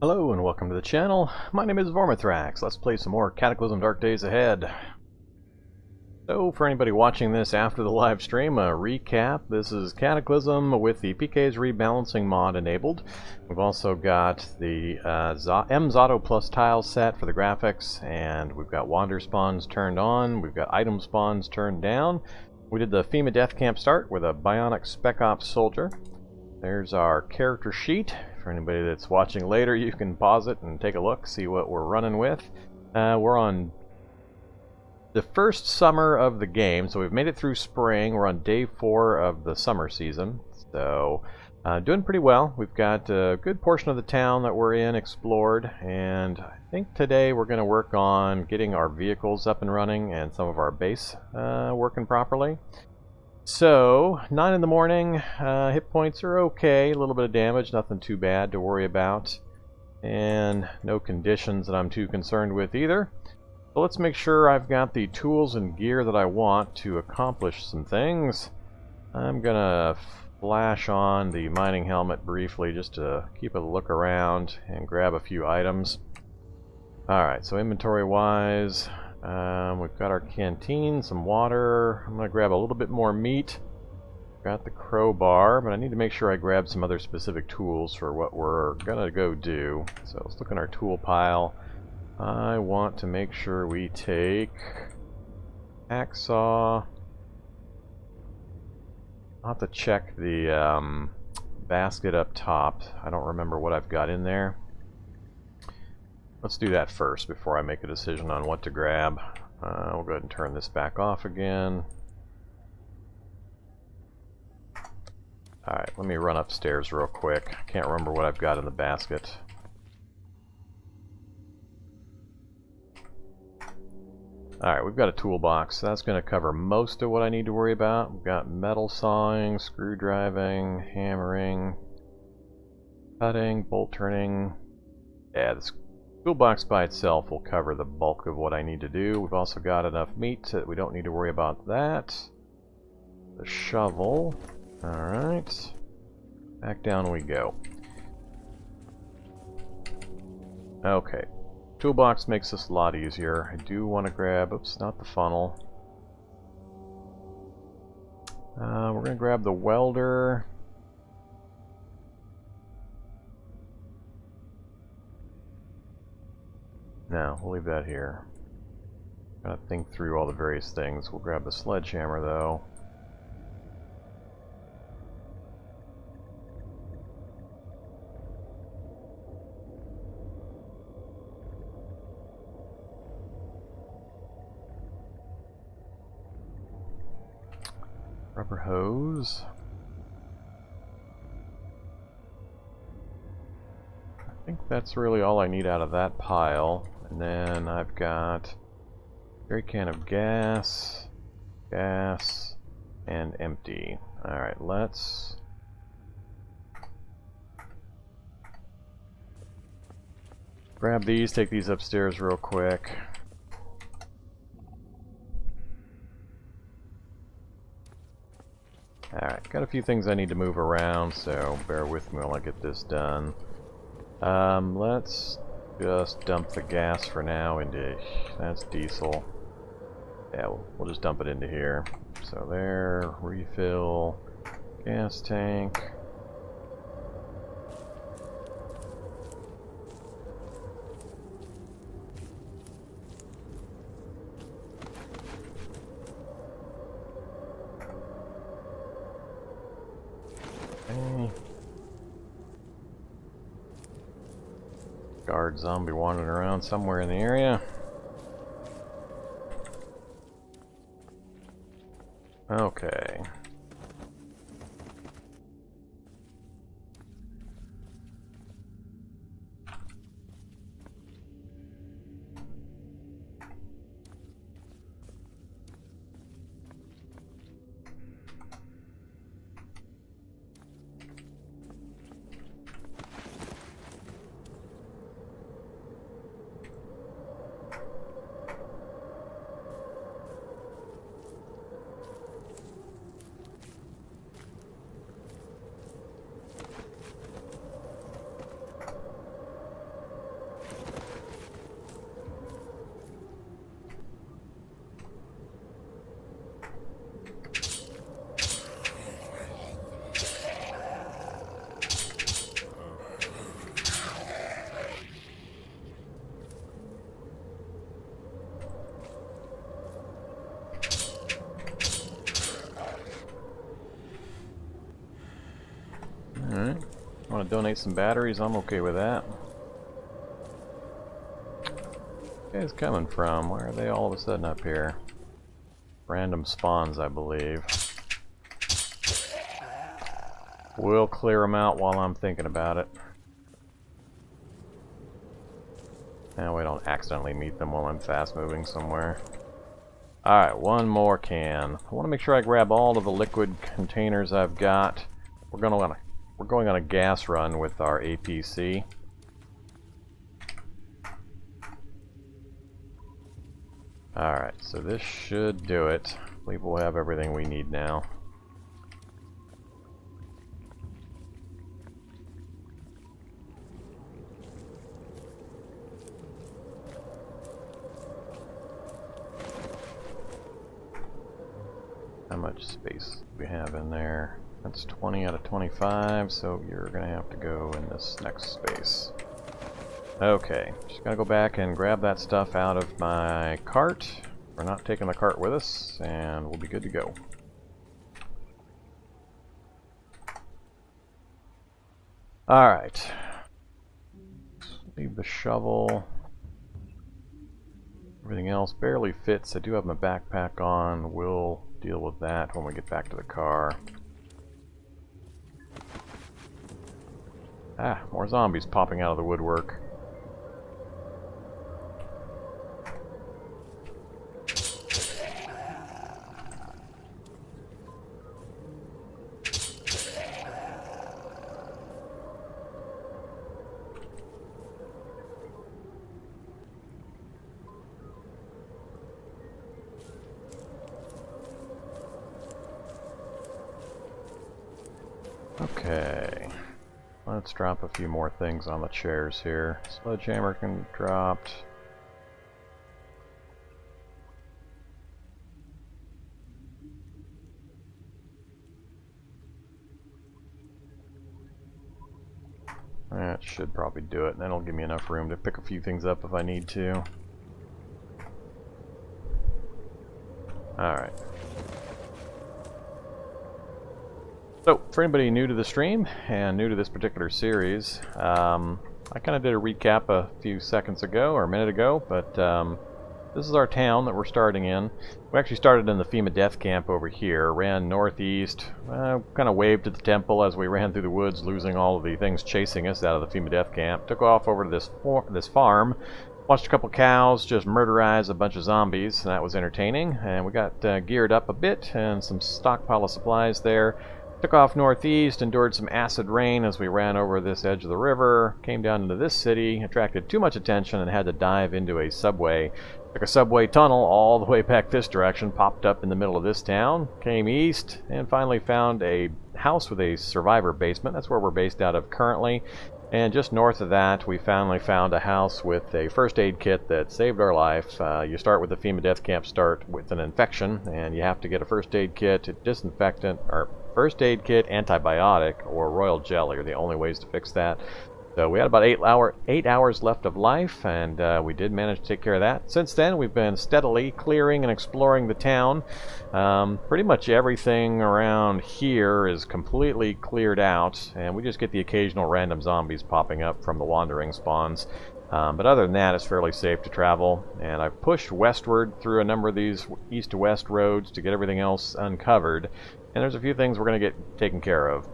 Hello and welcome to the channel. My name is Vorm. Let's play some more Cataclysm Dark Days Ahead. So for anybody watching this after the live stream, a recap. This is Cataclysm with the PK's Rebalancing mod enabled. We've also got the Mxotto plus tile set for the graphics, and we've got wander spawns turned on, we've got item spawns turned down. We did the Fema death camp start with a Bionic Spec-Op soldier. There's our character sheet. For anybody that's watching later, you can pause it and take a look, see what we're running with. We're on the first summer of the game, so we've made it through spring. We're on day 4 of the summer season, so doing pretty well. We've got a good portion of the town that we're in explored, and I think today we're going to work on getting our vehicles up and running and some of our base working properly. So, 9 in the morning, hit points are okay, a little bit of damage, nothing too bad to worry about, and no conditions that I'm too concerned with either. So let's make sure I've got the tools and gear that I want to accomplish some things. I'm gonna flash on the mining helmet briefly just to keep a look around and grab a few items. Alright, so inventory wise, we've got our canteen, some water. I'm going to grab a little bit more meat. Got the crowbar, but I need to make sure I grab some other specific tools for what we're going to go do. So let's look in our tool pile. I want to make sure we take hacksaw. I'll have to check the basket up top. I don't remember what I've got in there. Let's do that first before I make a decision on what to grab. We'll go ahead and turn this back off again. Alright, let me run upstairs real quick. I can't remember what I've got in the basket. Alright, we've got a toolbox. That's going to cover most of what I need to worry about. We've got metal sawing, screw driving, hammering, cutting, bolt turning. Yeah, this toolbox by itself will cover the bulk of what I need to do. We've also got enough meat that we don't need to worry about that. The shovel. Alright. Back down we go. Okay. Toolbox makes this a lot easier. I do want to grab, oops, not the funnel. We're going to grab the welder. No, we'll leave that here. Gotta think through all the various things. We'll grab the sledgehammer though. Rubber hose. I think that's really all I need out of that pile. And then I've got a jerry can of gas, and empty. Alright, let's grab these, take these upstairs real quick. Alright, got a few things I need to move around, so bear with me while I get this done. Let's just dump the gas for now into, that's diesel. Yeah, we'll just dump it into here. So there, refill, gas tank. Okay. Guard zombie wandering around somewhere in the area. Okay. Want to donate some batteries? I'm okay with that. Where are you guys coming from? Why are they all of a sudden up here? Random spawns, I believe. We'll clear them out while I'm thinking about it. And we don't accidentally meet them while I'm fast moving somewhere. Alright, one more can. I want to make sure I grab all of the liquid containers I've got. We're going on a gas run with our APC. Alright, so this should do it. I believe we'll have everything we need now. How much space do we have in there? That's 20 out of 25, so you're going to have to go in this next space. Okay, just gotta go back and grab that stuff out of my cart. We're not taking the cart with us, and we'll be good to go. Alright. Leave the shovel. Everything else barely fits. I do have my backpack on. We'll deal with that when we get back to the car. Ah, more zombies popping out of the woodwork. Okay, let's drop a few more things on the chairs here. Sledgehammer can be dropped. That should probably do it, and then it'll give me enough room to pick a few things up if I need to. Alright. So, for anybody new to the stream and new to this particular series, I kind of did a recap a few seconds ago, or a minute ago, but this is our town that we're starting in. We actually started in the Fema death camp over here, ran northeast, kind of waved at the temple as we ran through the woods, losing all of the things chasing us out of the Fema death camp. Took off over to this farm, watched a couple cows just murderize a bunch of zombies, and that was entertaining. And we got geared up a bit, and some stockpile of supplies there. Took off northeast, endured some acid rain as we ran over this edge of the river, came down into this city, attracted too much attention and had to dive into a subway. Took a subway tunnel all the way back this direction, popped up in the middle of this town, came east, and finally found a house with a survivor basement. That's where we're based out of currently. And just north of that, we finally found a house with a first aid kit that saved our life. You start with the Fema death camp start with an infection, and you have to get a first aid kit, disinfectant, or first aid kit, antibiotic, or royal jelly are the only ways to fix that. So we had about 8 hours left of life, and we did manage to take care of that. Since then, we've been steadily clearing and exploring the town. Pretty much everything around here is completely cleared out, and we just get the occasional random zombies popping up from the wandering spawns. But other than that, it's fairly safe to travel, and I've pushed westward through a number of these east to west roads to get everything else uncovered, and there's a few things we're going to get taken care of.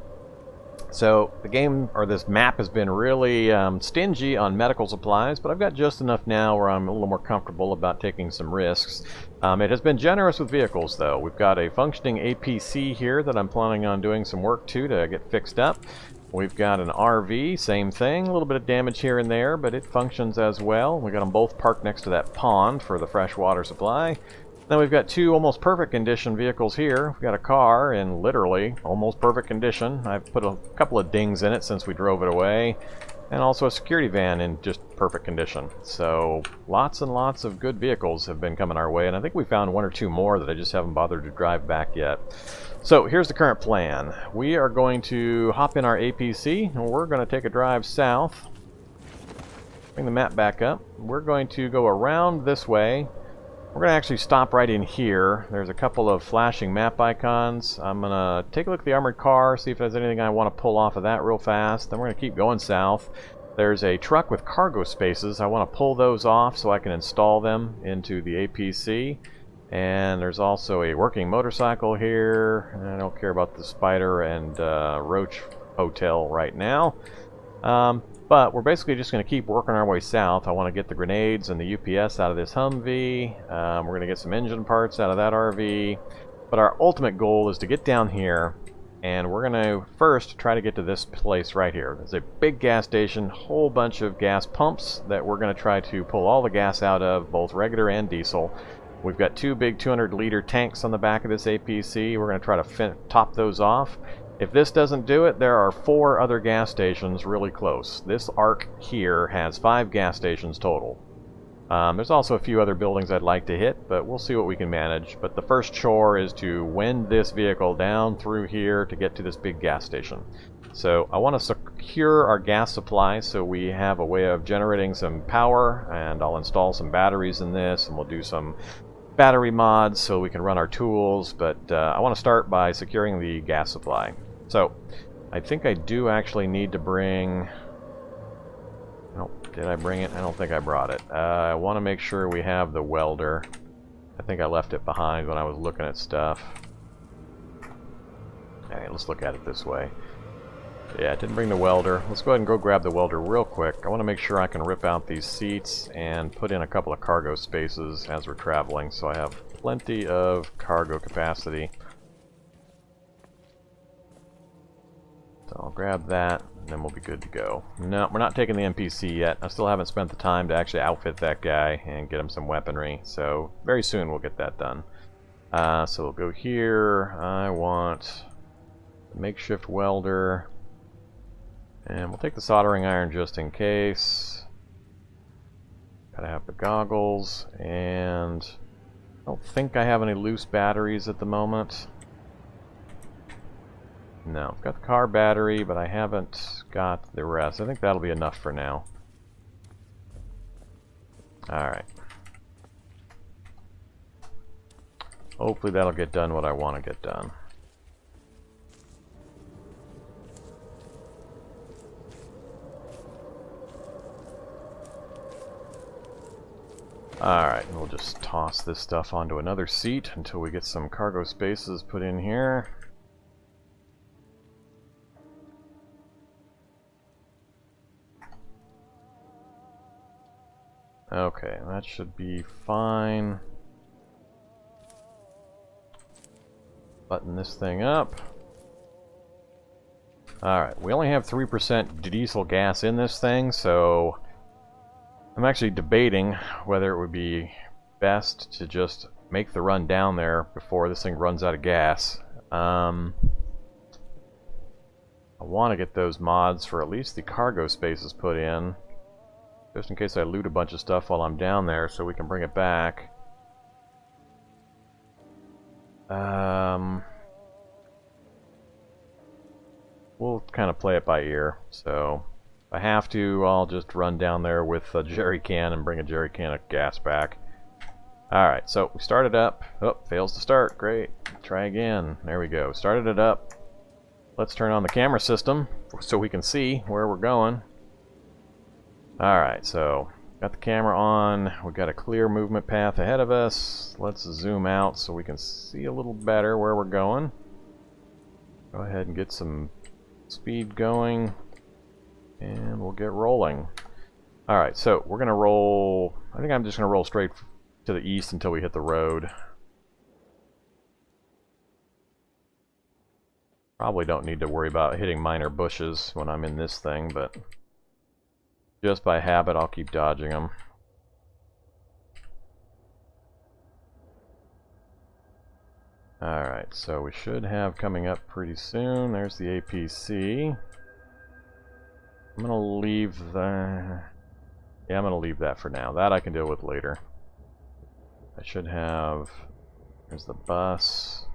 So the game, or this map, has been really stingy on medical supplies, but I've got just enough now where I'm a little more comfortable about taking some risks. It has been generous with vehicles, though. We've got a functioning APC here that I'm planning on doing some work to get fixed up. We've got an RV, same thing, a little bit of damage here and there, but it functions as well. We got them both parked next to that pond for the fresh water supply. Then we've got two almost perfect condition vehicles here. We've got a car in literally almost perfect condition. I've put a couple of dings in it since we drove it away. And also a security van in just perfect condition. So lots and lots of good vehicles have been coming our way, and I think we found one or two more that I just haven't bothered to drive back yet. So here's the current plan. We are going to hop in our APC, and we're going to take a drive south. Bring the map back up. We're going to go around this way, We're going to actually stop right in here. There's a couple of flashing map icons. I'm going to take a look at the armored car, see if there's anything I want to pull off of that real fast. Then we're going to keep going south. There's a truck with cargo spaces. I want to pull those off so I can install them into the APC. And there's also a working motorcycle here. I don't care about the Spider and Roach Hotel right now. But we're basically just going to keep working our way south. I want to get the grenades and the UPS out of this Humvee. We're going to get some engine parts out of that RV. But our ultimate goal is to get down here, and we're going to first try to get to this place right here. There's a big gas station, whole bunch of gas pumps that we're going to try to pull all the gas out of, both regular and diesel. We've got two big 200-liter tanks on the back of this APC. We're going to try to top those off. If this doesn't do it, there are 4 other gas stations really close. This arc here has 5 gas stations total. There's also a few other buildings I'd like to hit, but we'll see what we can manage. But the first chore is to wend this vehicle down through here to get to this big gas station. So I want to secure our gas supply so we have a way of generating some power, and I'll install some batteries in this, and we'll do some battery mods so we can run our tools, but I want to start by securing the gas supply. So I think I do actually need to bring... Oh, did I bring it? I don't think I brought it. I want to make sure we have the welder. I think I left it behind when I was looking at stuff. Alright, let's look at it this way. Yeah, I didn't bring the welder. Let's go ahead and go grab the welder real quick. I want to make sure I can rip out these seats and put in a couple of cargo spaces as we're traveling, so I have plenty of cargo capacity. So I'll grab that, and then we'll be good to go. No, we're not taking the NPC yet. I still haven't spent the time to actually outfit that guy and get him some weaponry, so very soon we'll get that done. So we'll go here. I want a makeshift welder. And we'll take the soldering iron just in case. Gotta have the goggles, and I don't think I have any loose batteries at the moment. No, I've got the car battery, but I haven't got the rest. I think that'll be enough for now. Alright. Hopefully that'll get done what I want to get done. Alright, we'll just toss this stuff onto another seat until we get some cargo spaces put in here. Okay, that should be fine. Button this thing up. Alright, we only have 3% diesel gas in this thing, so I'm actually debating whether it would be best to just make the run down there before this thing runs out of gas. I want to get those mods for at least the cargo spaces put in, just in case I loot a bunch of stuff while I'm down there so we can bring it back. We'll kind of play it by ear, so if I have to, I'll just run down there with a jerry can and bring a jerry can of gas back. Alright, so we started up. Oh, fails to start. Great. Try again. There we go. Started it up. Let's turn on the camera system so we can see where we're going. Alright, so got the camera on. We've got a clear movement path ahead of us. Let's zoom out so we can see a little better where we're going. Go ahead and get some speed going, and we'll get rolling. Alright, so we're going to roll... I think I'm just going to roll straight to the east until we hit the road. Probably don't need to worry about hitting minor bushes when I'm in this thing, but just by habit I'll keep dodging them. Alright, so we should have coming up pretty soon. There's the APC. I'm gonna leave the... Yeah, I'm gonna leave that for now. That I can deal with later. I should have... There's the bus.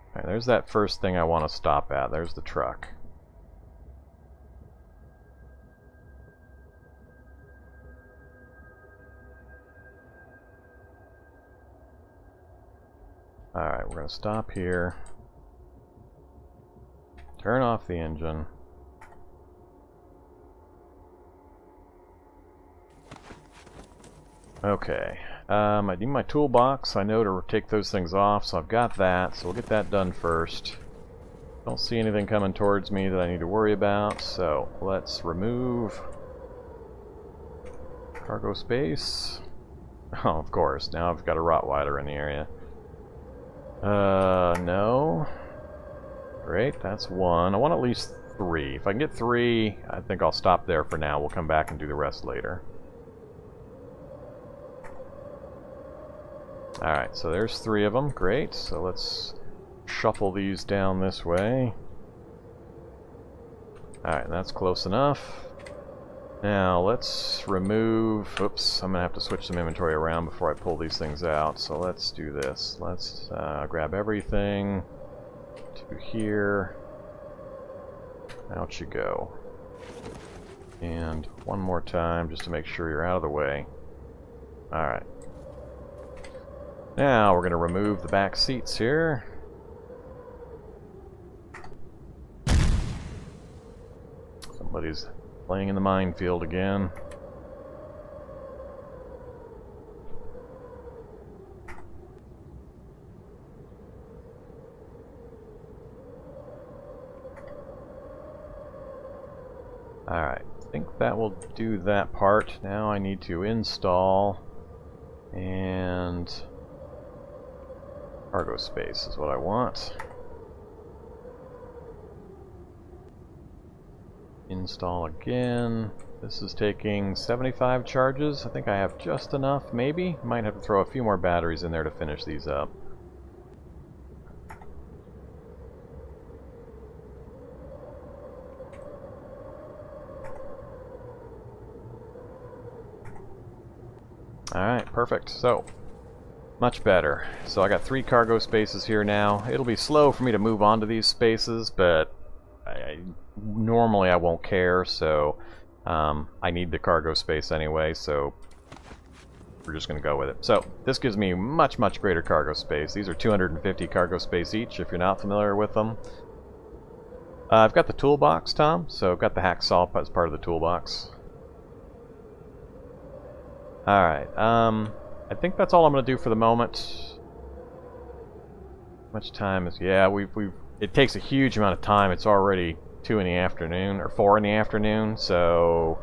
Alright, there's that first thing I want to stop at. There's the truck. Alright, we're going to stop here. Turn off the engine. Okay. I need my toolbox. I know to take those things off, so I've got that. So we'll get that done first. Don't see anything coming towards me that I need to worry about, so let's remove cargo space. Oh, of course. Now I've got a Rottweiler in the area. No. Great, that's one. I want at least 3. If I can get 3, I think I'll stop there for now. We'll come back and do the rest later. Alright, so there's 3 of them. Great. So let's shuffle these down this way. Alright, that's close enough. Now let's remove... Oops, I'm going to have to switch some inventory around before I pull these things out. So let's do this. Let's grab everything to here. Out you go. And one more time just to make sure you're out of the way. Alright. Now we're going to remove the back seats here. Somebody's playing in the minefield again. Alright, I think that will do that part. Now I need to install and cargo space is what I want. Install again. This is taking 75 charges. I think I have just enough, maybe. Might have to throw a few more batteries in there to finish these up. Alright, perfect. So, much better. So I got 3 cargo spaces here now. It'll be slow for me to move on to these spaces, but normally I won't care, so I need the cargo space anyway, so we're just going to go with it. So this gives me much, much greater cargo space. These are 250 cargo space each, if you're not familiar with them. I've got the toolbox, Tom, so I've got the hacksaw as part of the toolbox. Alright, I think that's all I'm going to do for the moment. How much time is... Yeah, it takes a huge amount of time. It's already 2 in the afternoon, or 4 in the afternoon, so...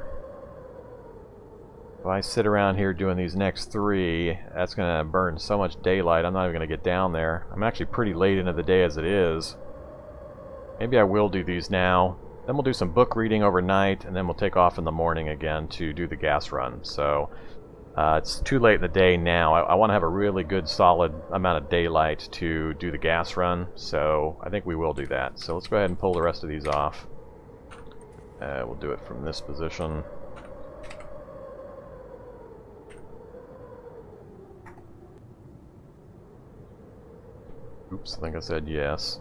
If I sit around here doing these next 3, that's going to burn so much daylight, I'm not even going to get down there. I'm actually pretty late into the day as it is. Maybe I will do these now. Then we'll do some book reading overnight, and then we'll take off in the morning again to do the gas run. So... it's too late in the day now. I want to have a really good solid amount of daylight to do the gas run, so I think we will do that. So let's go ahead and pull the rest of these off. We'll do it from this position. Oops, I think I said yes.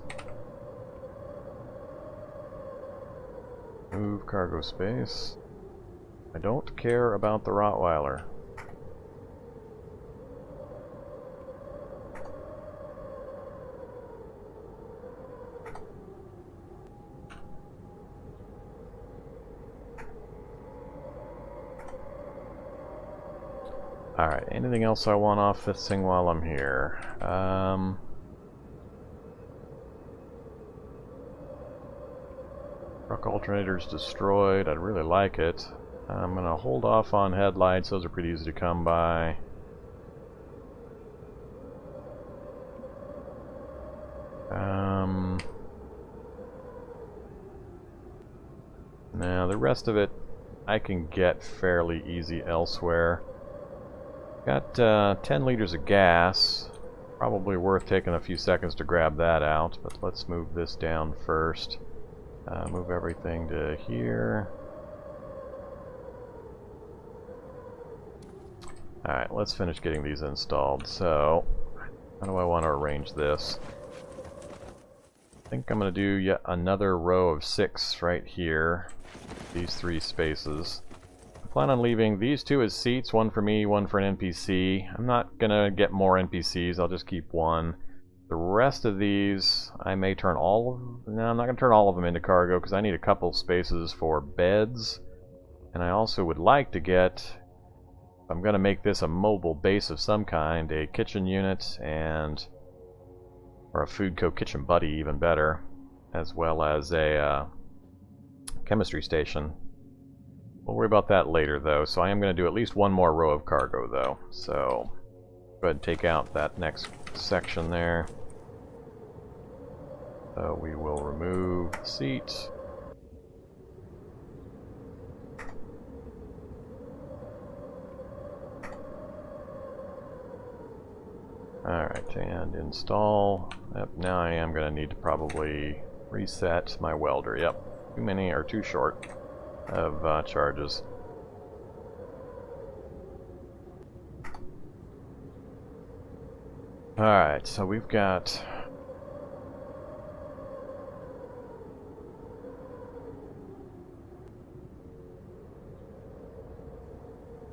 Move cargo space. I don't care about the Rottweiler. Alright, anything else I want off this thing while I'm here? Truck alternator's destroyed. I'd really like it. I'm going to hold off on headlights. Those are pretty easy to come by. Now, the rest of it I can get fairly easy elsewhere. Got 10 liters of gas. Probably worth taking a few seconds to grab that out, but let's move this down first. Move everything to here. Alright, let's finish getting these installed. So, how do I want to arrange this? I think I'm going to do yet another row of 6 right here. These 3 spaces. I plan on leaving these 2 as seats, one for me, one for an NPC. I'm not going to get more NPCs, I'll just keep one. The rest of these, I may turn all of... No, I'm not going to turn all of them into cargo because I need a couple spaces for beds. And I also would like to get, if I'm going to make this a mobile base of some kind, a kitchen unit and... or a food co-kitchen buddy, even better. As well as a chemistry station. We'll worry about that later, though. So I am going to do at least one more row of cargo, though. So go ahead and take out that next section there. So we will remove the seat. Alright, and install. Yep, now I am going to need to probably reset my welder. Yep, too many or too short of charges. Alright, so we've got...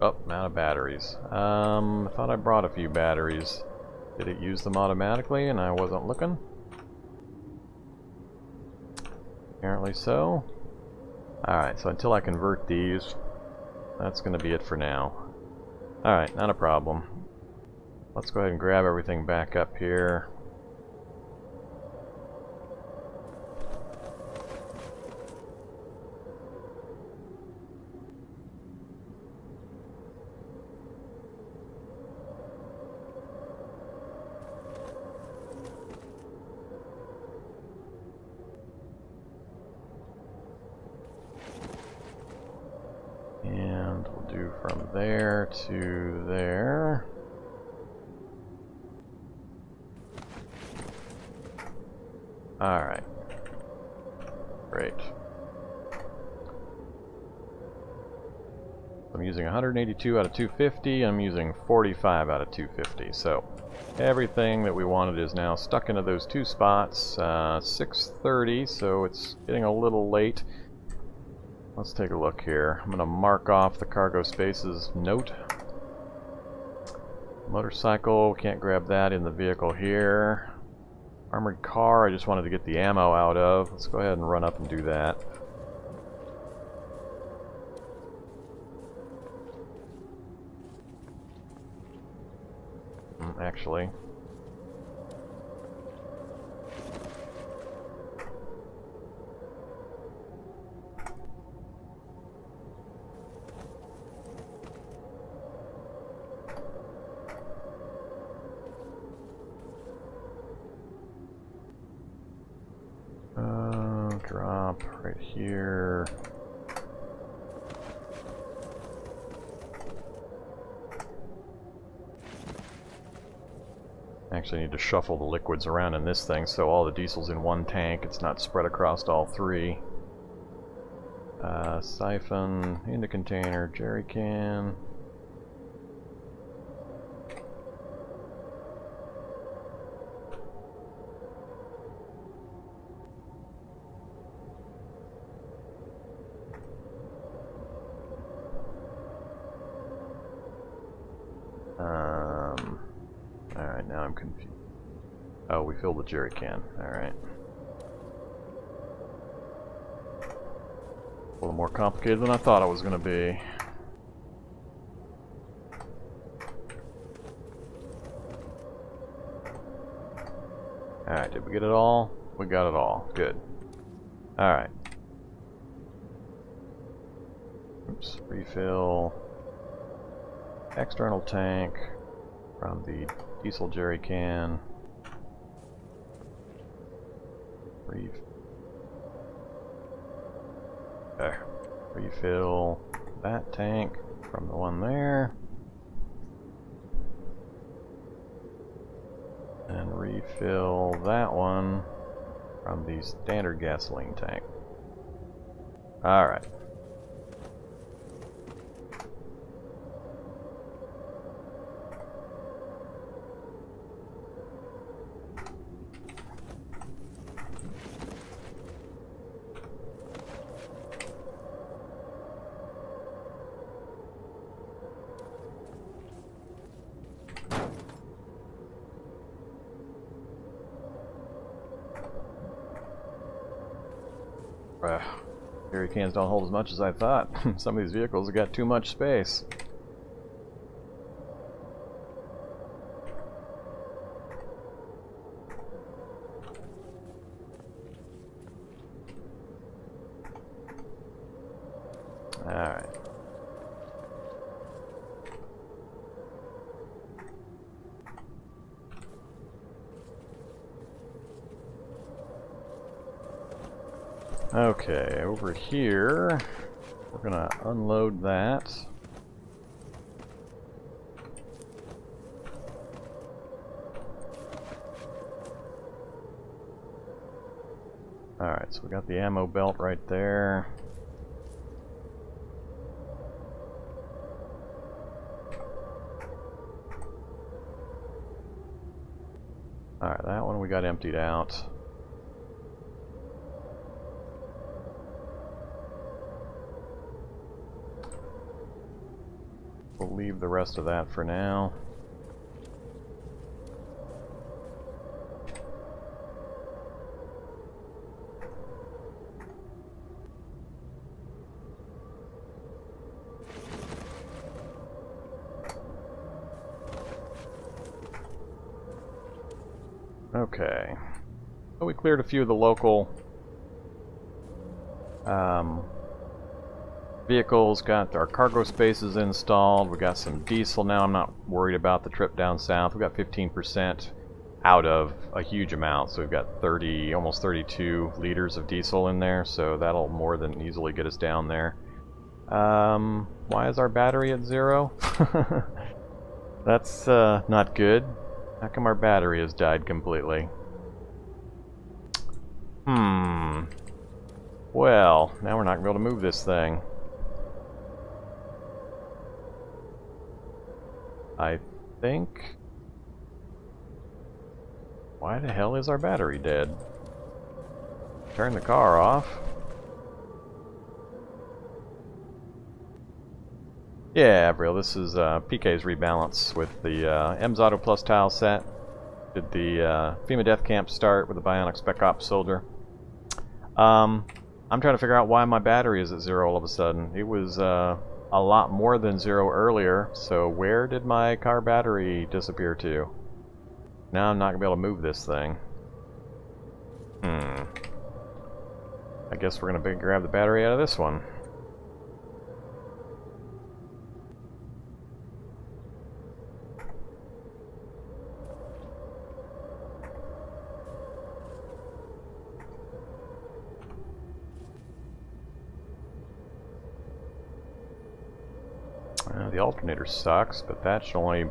Oh, I'm out of batteries. I thought I brought a few batteries. Did it use them automatically and I wasn't looking? Apparently so. Alright, so until I convert these, that's going to be it for now. Alright, not a problem. Let's go ahead and grab everything back up here. And we'll do from there to there. Alright. Great. I'm using 182 out of 250, I'm using 45 out of 250, so everything that we wanted is now stuck into those two spots. 6:30, so it's getting a little late. Let's take a look here. I'm going to mark off the cargo spaces note. Motorcycle, can't grab that in the vehicle here. Armored car, I just wanted to get the ammo out of. Let's go ahead and run up and do that. Actually. Drop right here. Actually need to shuffle the liquids around in this thing so all the diesel's in one tank, it's not spread across all three. Siphon, in the container, jerry can. Alright, now I'm confused. Oh, we filled the jerry can. Alright. A little more complicated than I thought it was going to be. Alright, did we get it all? We got it all. Good. Alright. Oops. Refill. External tank from the diesel jerry can. Refill that tank from the one there. And refill that one from the standard gasoline tank. Alright. Jerry cans don't hold as much as I thought. Some of these vehicles have got too much space. Alright. Okay, over here, we're gonna unload that. Alright, so we got the ammo belt right there. Alright, that one we got emptied out. We'll leave the rest of that for now. Okay. So we cleared a few of the local vehicles, got our cargo spaces installed, we got some diesel now. I'm not worried about the trip down south. We got 15% out of a huge amount, so we've got 30, almost 32 liters of diesel in there, so that'll more than easily get us down there. Why is our battery at 0? That's not good. How come our battery has died completely? Well, now we're not going to be able to move this thing. I think... Why the hell is our battery dead? Turn the car off. Yeah, Avril, this is PK's rebalance with the Mxotto plus tile set. Did the Fema Death Camp start with the Bionic Spec-Op soldier. I'm trying to figure out why my battery is at 0 all of a sudden. It was a lot more than 0 earlier, so where did my car battery disappear to? Now I'm not going to be able to move this thing. I guess we're going to grab the battery out of this one. The alternator sucks, but that should only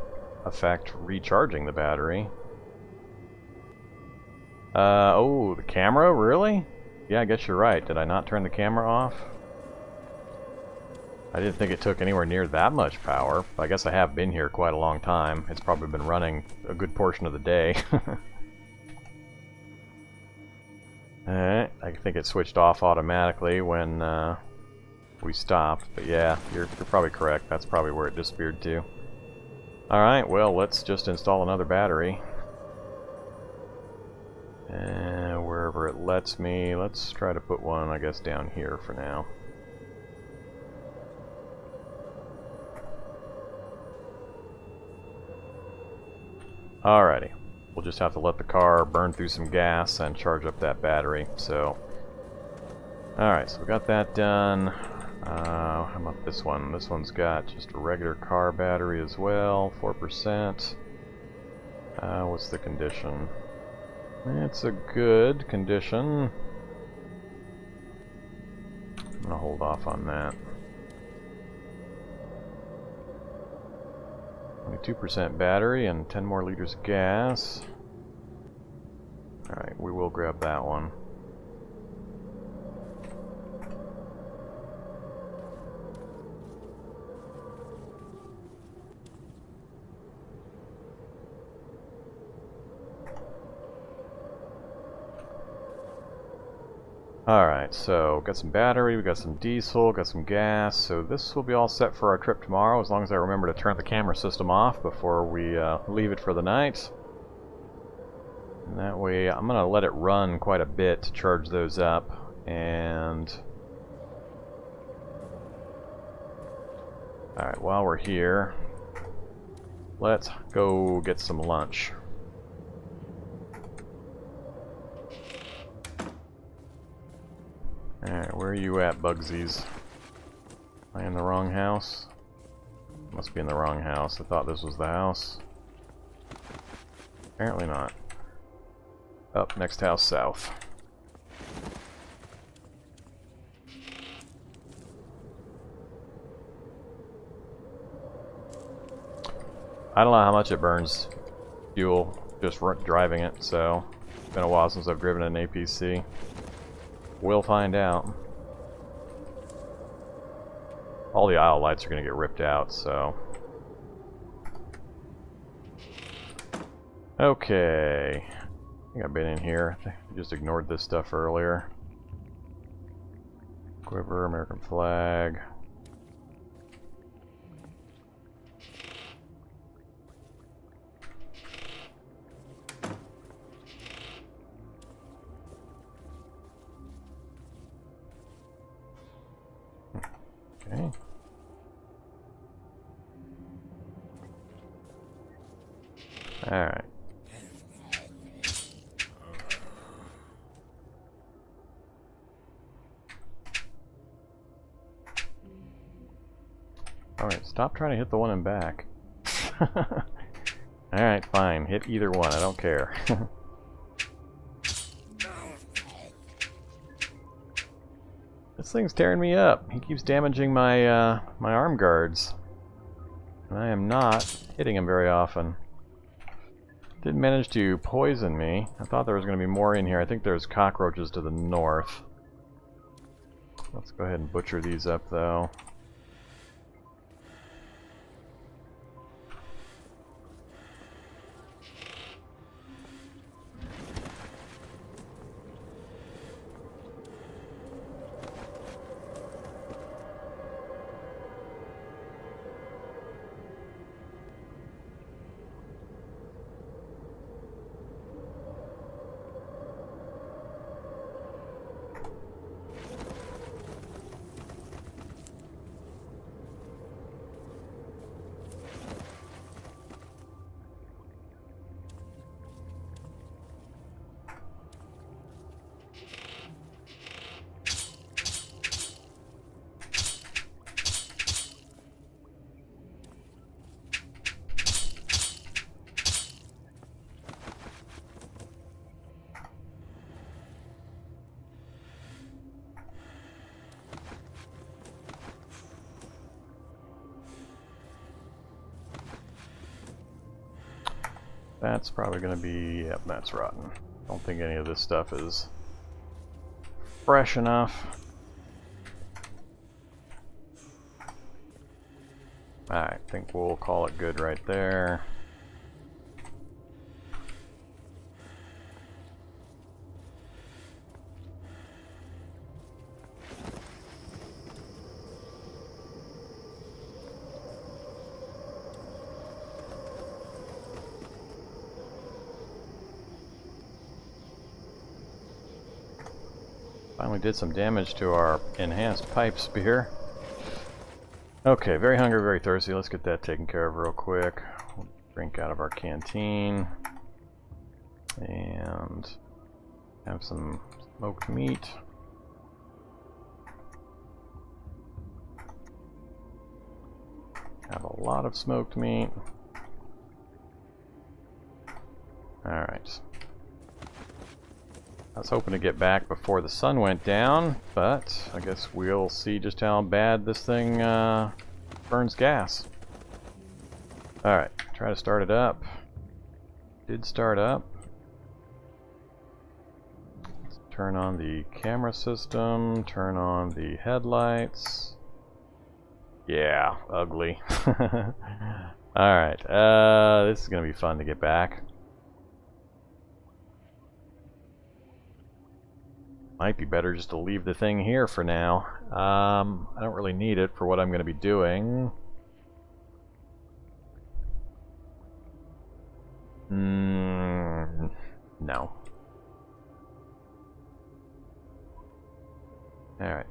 affect recharging the battery. Oh, the camera? Really? Yeah, I guess you're right. Did I not turn the camera off? I didn't think it took anywhere near that much power. I guess I have been here quite a long time. It's probably been running a good portion of the day. Alright, I think it switched off automatically when we stopped, but yeah, you're probably correct. That's probably where it disappeared to. Alright, well, let's just install another battery. And wherever it lets me, let's try to put one, I guess, down here for now. Alrighty, we'll just have to let the car burn through some gas and charge up that battery, so... Alright, so we got that done. How about this one? This one's got just a regular car battery as well, 4%. What's the condition? It's a good condition. I'm gonna hold off on that. 22% battery and 10 more liters of gas. Alright, we will grab that one. Alright, so got some battery, we got some diesel, got some gas, so this will be all set for our trip tomorrow, as long as I remember to turn the camera system off before we leave it for the night. And that way, I'm going to let it run quite a bit to charge those up, and And alright, while we're here, let's go get some lunch. Alright, where are you at, Bugsies? Am I in the wrong house? Must be in the wrong house. I thought this was the house. Apparently not. Up, next house south. I don't know how much it burns fuel just driving it, so it's been a while since I've driven an APC. We'll find out. All the aisle lights are going to get ripped out, so... Okay. I think I've been in here. I just ignored this stuff earlier. Quiver, American flag. Okay. Alright. Alright, stop trying to hit the one in back. Alright, fine. Hit either one. I don't care. This thing's tearing me up. He keeps damaging my my arm guards. And I am not hitting him very often. Did manage to poison me. I thought there was going to be more in here. I think there's cockroaches to the north. Let's go ahead and butcher these up, though. That's probably going to be... Yep, that's rotten. Don't think any of this stuff is fresh enough. I think we'll call it good right there. Finally did some damage to our enhanced pipe spear. Okay, very hungry, very thirsty. Let's get that taken care of real quick. We'll drink out of our canteen. And have some smoked meat. Have a lot of smoked meat. Alright. I was hoping to get back before the sun went down, but I guess we'll see just how bad this thing burns gas. Alright, try to start it up. Did start up. Let's turn on the camera system, turn on the headlights. Yeah, ugly. Alright, this is going to be fun to get back. Might be better just to leave the thing here for now. I don't really need it for what I'm going to be doing. No. Alright.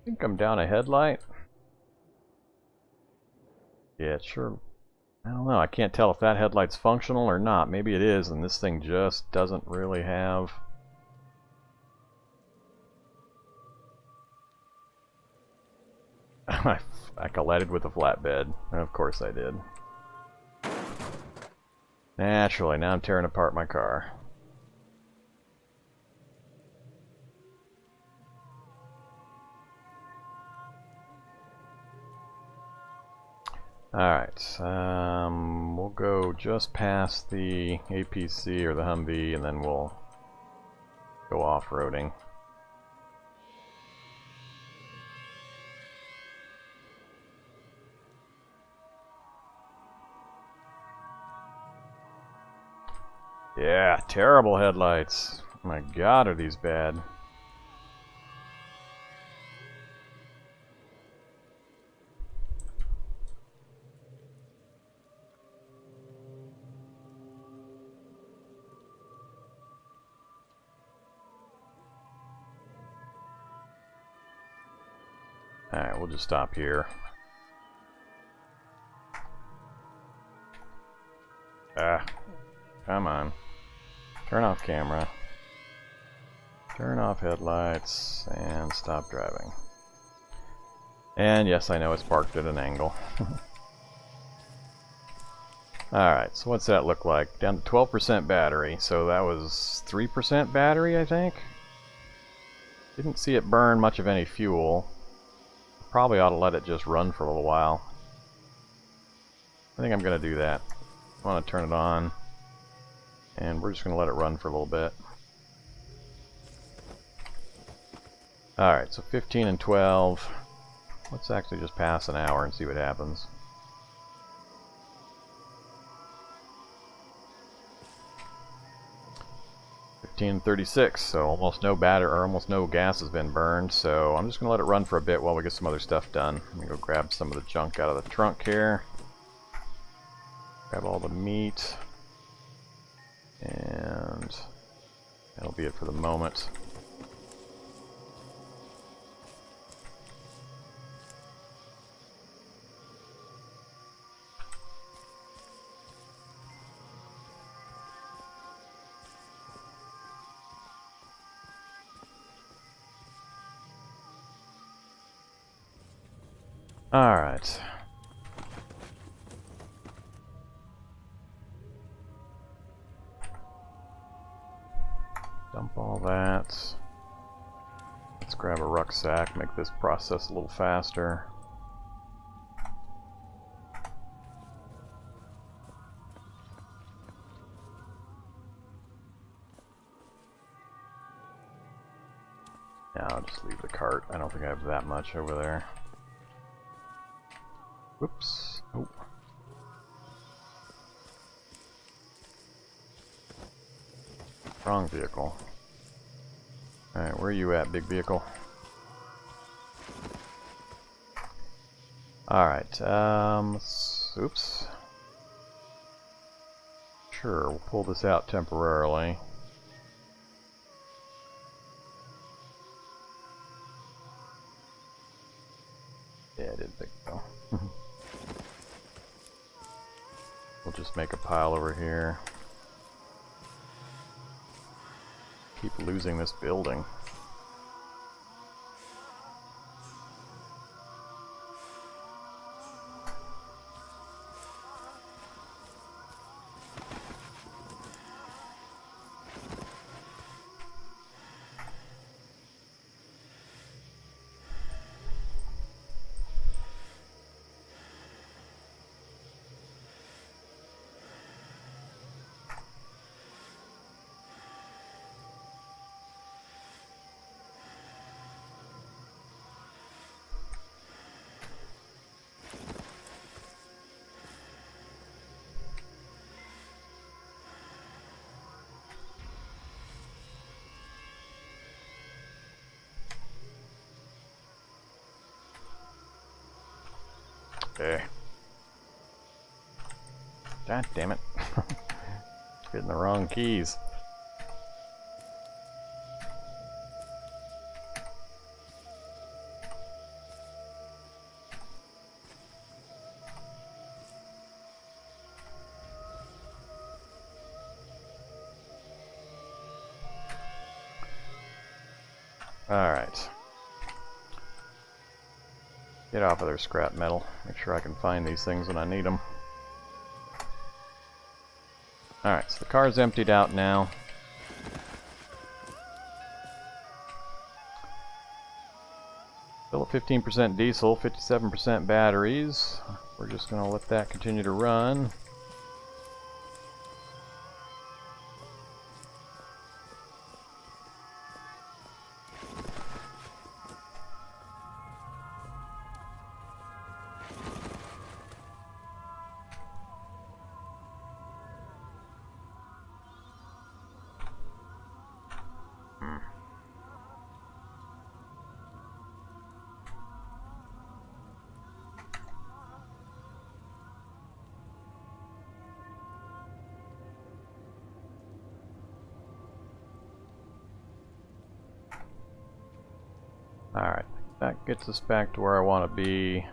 I think I'm down a headlight. Yeah, sure. I don't know. I can't tell if that headlight's functional or not. Maybe it is, and this thing just doesn't really have... I collided with a flatbed. Of course I did. Naturally, now I'm tearing apart my car. Alright, we'll go just past the APC or the Humvee and then we'll go off-roading. Yeah, terrible headlights. My God, are these bad. Alright, we'll just stop here. Ah, come on. Turn off camera. Turn off headlights and stop driving. And yes, I know it's parked at an angle. Alright, so what's that look like? Down to 12% battery, so that was 3% battery, I think? Didn't see it burn much of any fuel. Probably ought to let it just run for a little while. I think I'm going to do that. I want to turn it on, and we're just going to let it run for a little bit. Alright, so 15 and 12. Let's actually just pass an hour and see what happens. And 36, so almost no batter or almost no gas has been burned, so I'm just gonna let it run for a bit while we get some other stuff done. Let me go grab some of the junk out of the trunk here. Grab all the meat, and that'll be it for the moment. Alright. Dump all that. Let's grab a rucksack, make this process a little faster. Yeah, I'll just leave the cart. I don't think I have that much over there. Whoops. Oh. Wrong vehicle. Alright, where are you at, big vehicle? Alright, oops. Sure, we'll pull this out temporarily. Yeah, I didn't think so. We'll just make a pile over here. Keep losing this building. Okay. God damn it. Hitting the wrong keys. Alright. Get off of their scrap metal. Make sure I can find these things when I need them. Alright, so the car's emptied out now. Still at 15% diesel, 57% batteries. We're just going to let that continue to run. Alright, that gets us back to where I want to be.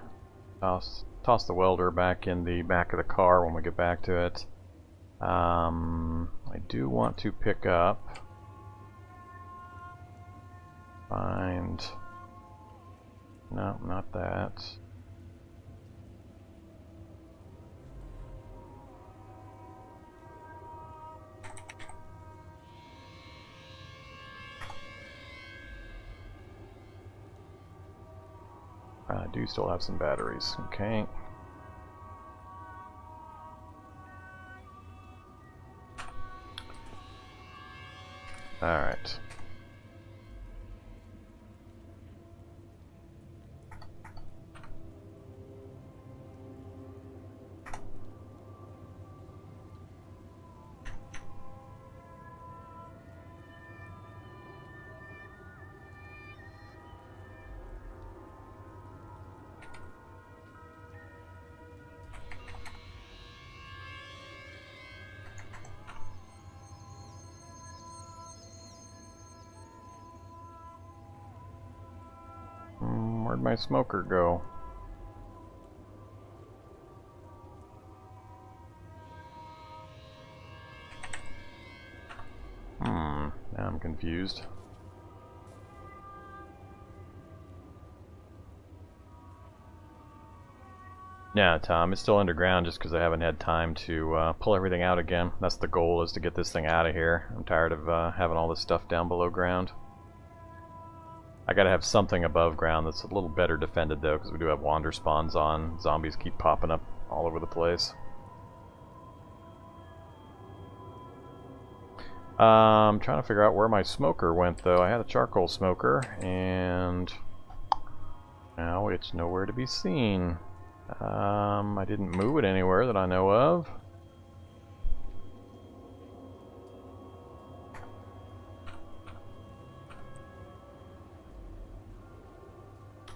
Toss the welder back in the back of the car when we get back to it. I do want to pick up... Find... No, not that. I do still have some batteries, okay. Alright. Where'd my smoker go? Now I'm confused. Yeah, Tom, it's still underground just because I haven't had time to pull everything out again. That's the goal, is to get this thing out of here. I'm tired of having all this stuff down below ground. I gotta have something above ground that's a little better defended though, because we do have wander spawns on. Zombies keep popping up all over the place. I'm trying to figure out where my smoker went though. I had a charcoal smoker, and now it's nowhere to be seen. I didn't move it anywhere that I know of.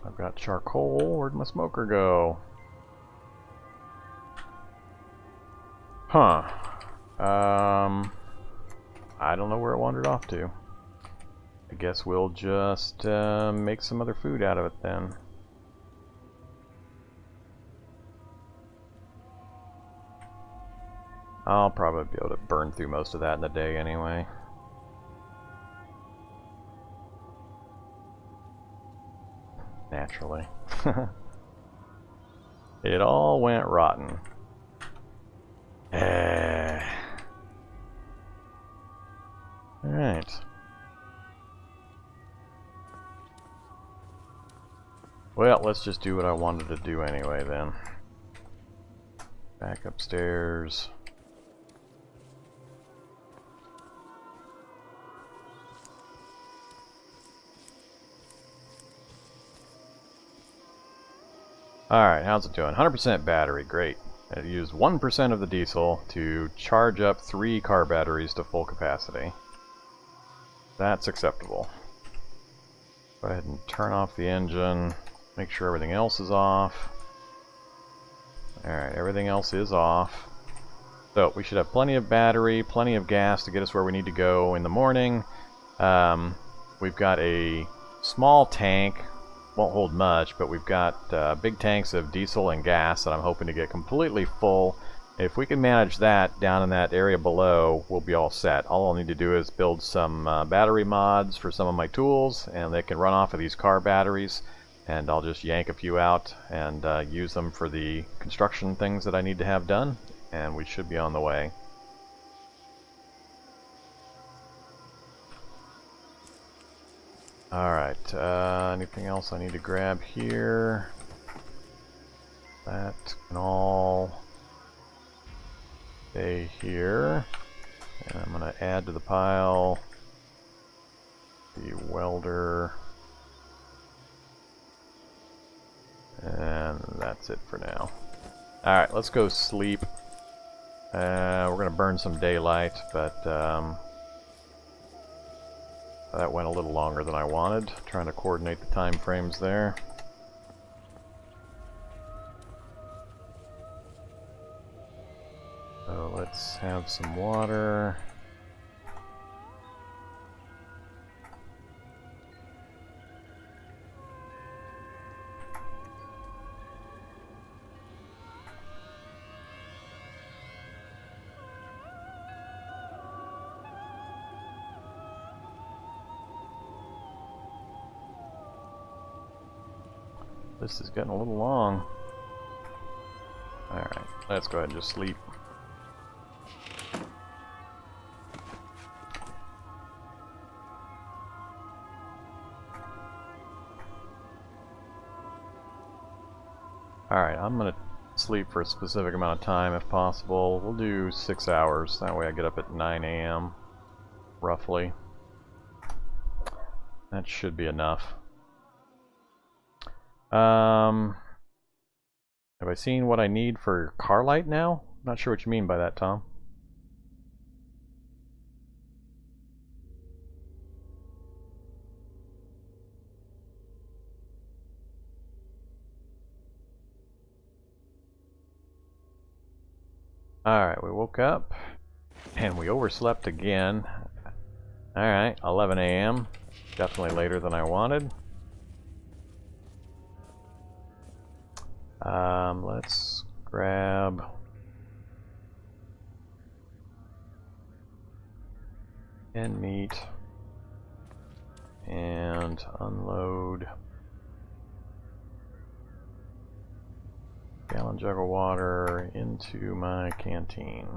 I've got charcoal. Where'd my smoker go? Huh. I don't know where it wandered off to. I guess we'll just make some other food out of it then. I'll probably be able to burn through most of that in a day anyway. Naturally. It all went rotten. Alright. Well, let's just do what I wanted to do anyway then. Back upstairs. Alright, how's it doing? 100% battery, great. It used 1% of the diesel to charge up 3 car batteries to full capacity. That's acceptable. Go ahead and turn off the engine, make sure everything else is off. Alright, everything else is off. So we should have plenty of battery, plenty of gas to get us where we need to go in the morning. We've got a small tank, won't hold much, but we've got big tanks of diesel and gas that I'm hoping to get completely full. If we can manage that down in that area below, we'll be all set. All I'll need to do is build some battery mods for some of my tools, and they can run off of these car batteries, and I'll just yank a few out and use them for the construction things that I need to have done, and we should be on the way. Alright, anything else I need to grab here? That can all stay here. And I'm going to add to the pile the welder. And that's it for now. Alright, let's go sleep. We're going to burn some daylight, but that went a little longer than I wanted. Trying to coordinate the time frames there. So let's have some water. This is getting a little long. Alright, let's go ahead and just sleep. Alright, I'm gonna sleep for a specific amount of time if possible. We'll do 6 hours, that way I get up at 9 AM, roughly. That should be enough. Have I seen what I need for car light now? Not sure what you mean by that, Tom. Alright, we woke up and we overslept again. Alright, 11 AM. Definitely later than I wanted. Let's grab and meat and unload a gallon jug of water into my canteen.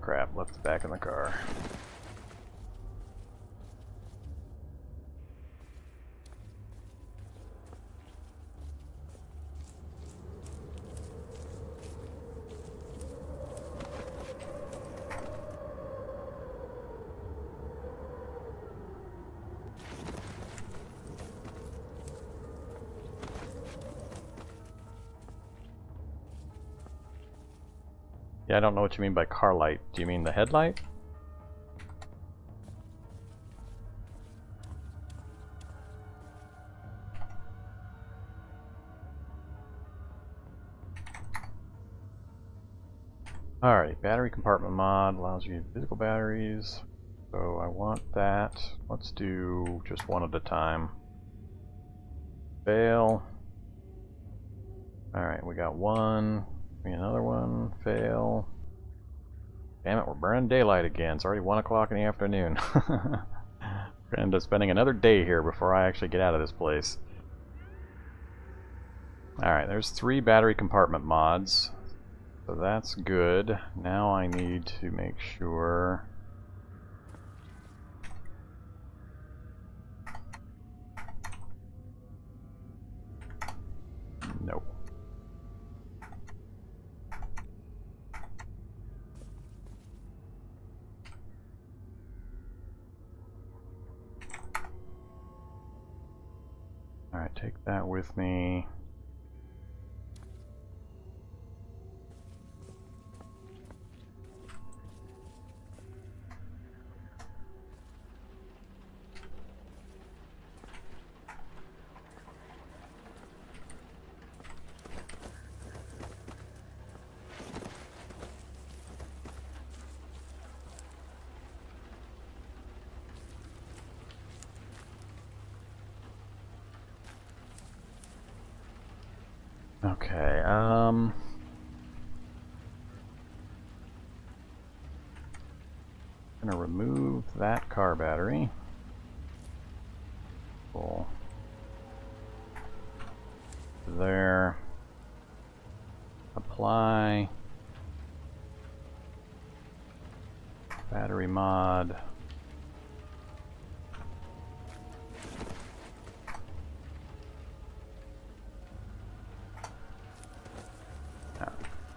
Crap, left it back in the car. Yeah, I don't know what you mean by car light. Do you mean the headlight? Alright, battery compartment mod allows you to use physical batteries, So I want that. Let's do just one at a time. Fail. Alright, we got one. Another one. Fail. Damn it, we're burning daylight again. It's already 1 o'clock in the afternoon. We're gonna end up spending another day here before I actually get out of this place. Alright, there's 3 battery compartment mods. So that's good. Now I need to make sure... Nope. Alright, take that with me. Okay, gonna remove that car battery. Cool. There. Apply. Battery mod.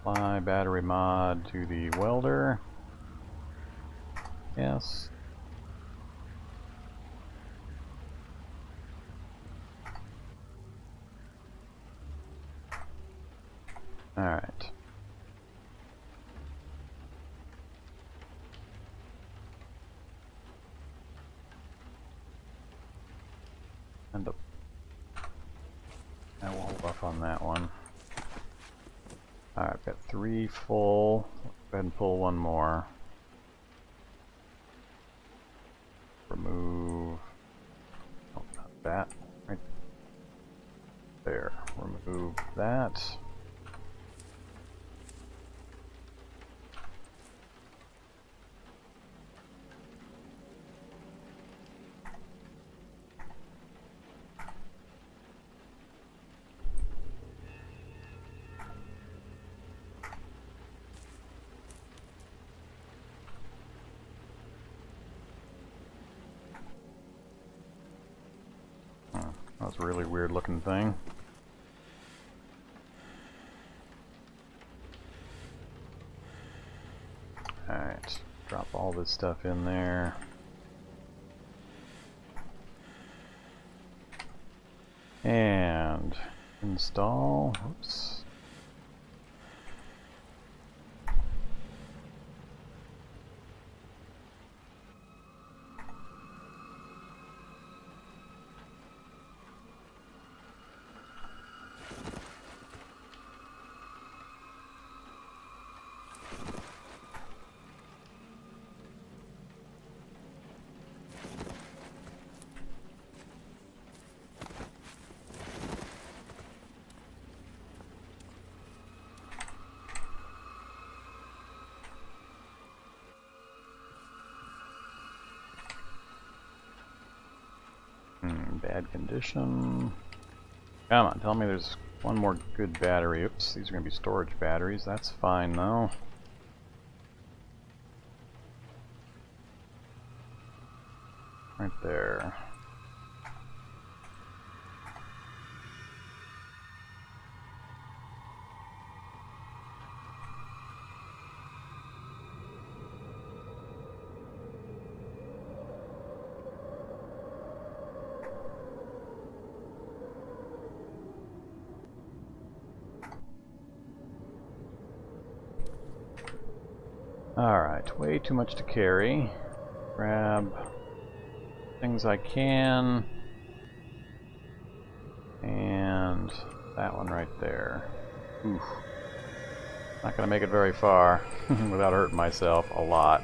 Apply battery mod to the welder. Yes. All right. And I will hold off on that one. Alright, I've got 3 full. Let's go ahead and pull one more. Remove. Oh, not that. Right there. Remove that. That was a really weird looking thing. Alright, drop all this stuff in there. And install. Oops. Bad condition. Come on, tell me there's one more good battery. Oops, these are going to be storage batteries. That's fine though. Right there. Alright, way too much to carry. Grab things I can. And that one right there. Oof. Not gonna make it very far without hurting myself a lot.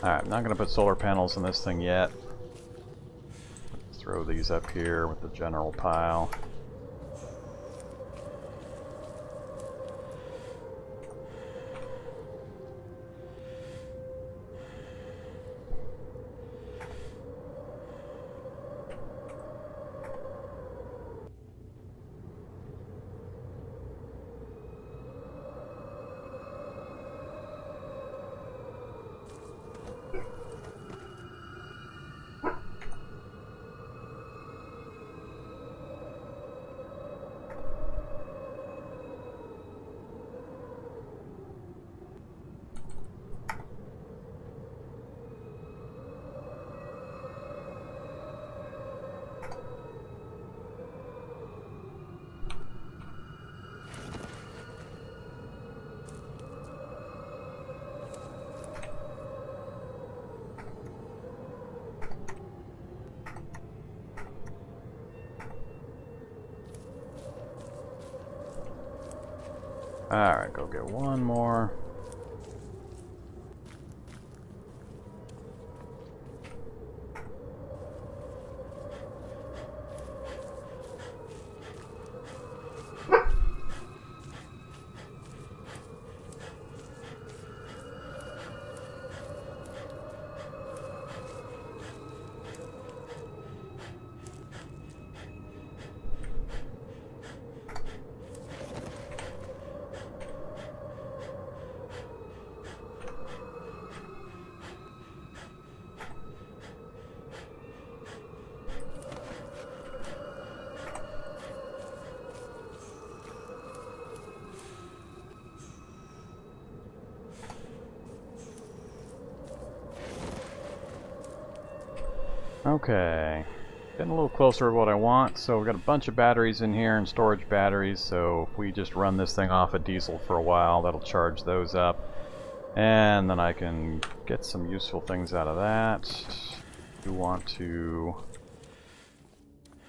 Alright, I'm not going to put solar panels on this thing yet. Let's throw these up here with the general pile. Alright, go get one more. Okay, getting a little closer to what I want. So we've got a bunch of batteries in here and storage batteries, so if we just run this thing off of diesel for a while, that'll charge those up. And then I can get some useful things out of that. We want to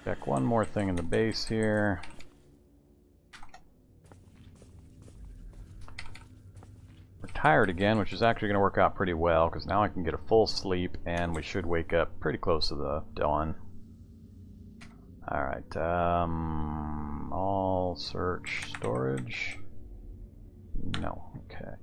check one more thing in the base here. Tired again, which is actually going to work out pretty well because now I can get a full sleep and we should wake up pretty close to the dawn. Alright, all search storage. No, okay.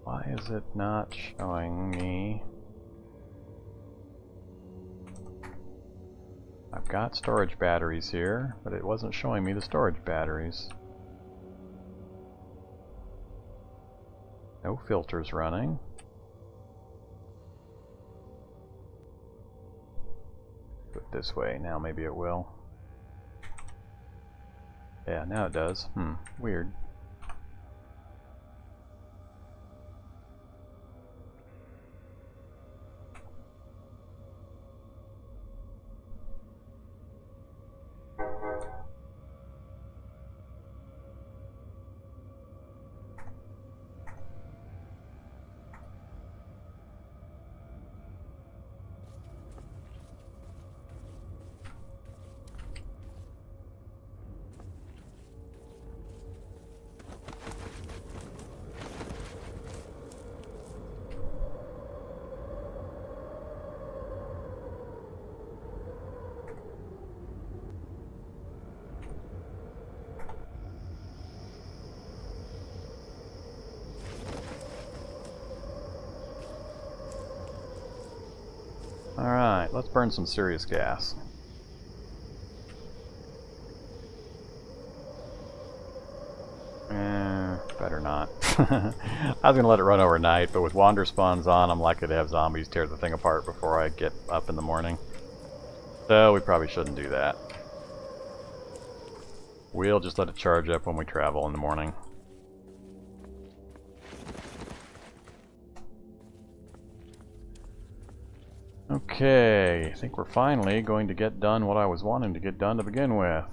Why is it not showing me? I've got storage batteries here, but it wasn't showing me the storage batteries. No filters running. Put it this way, now maybe it will. Yeah, now it does. Weird. Alright, let's burn some serious gas. Better not. I was gonna let it run overnight, but with wander spawns on, I'm likely to have zombies tear the thing apart before I get up in the morning. So we probably shouldn't do that. We'll just let it charge up when we travel in the morning. Okay, I think we're finally going to get done what I was wanting to get done to begin with.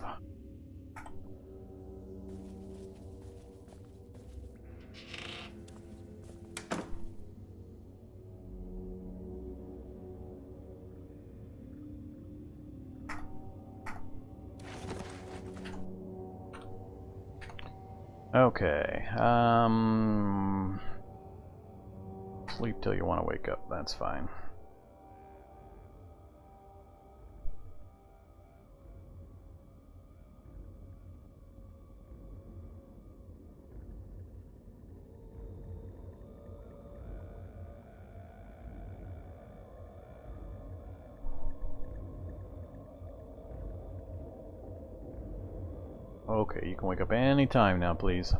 Okay. Sleep till you want to wake up. That's fine. Okay, you can wake up any time now, please.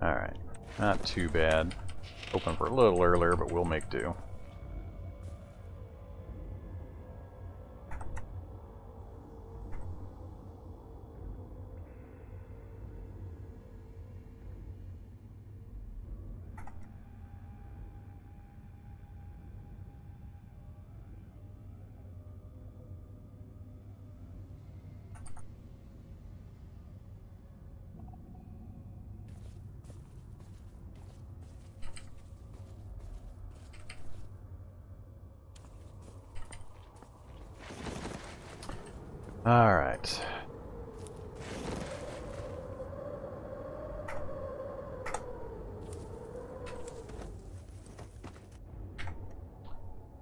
Alright, not too bad. Open for a little earlier, but we'll make do. Alright.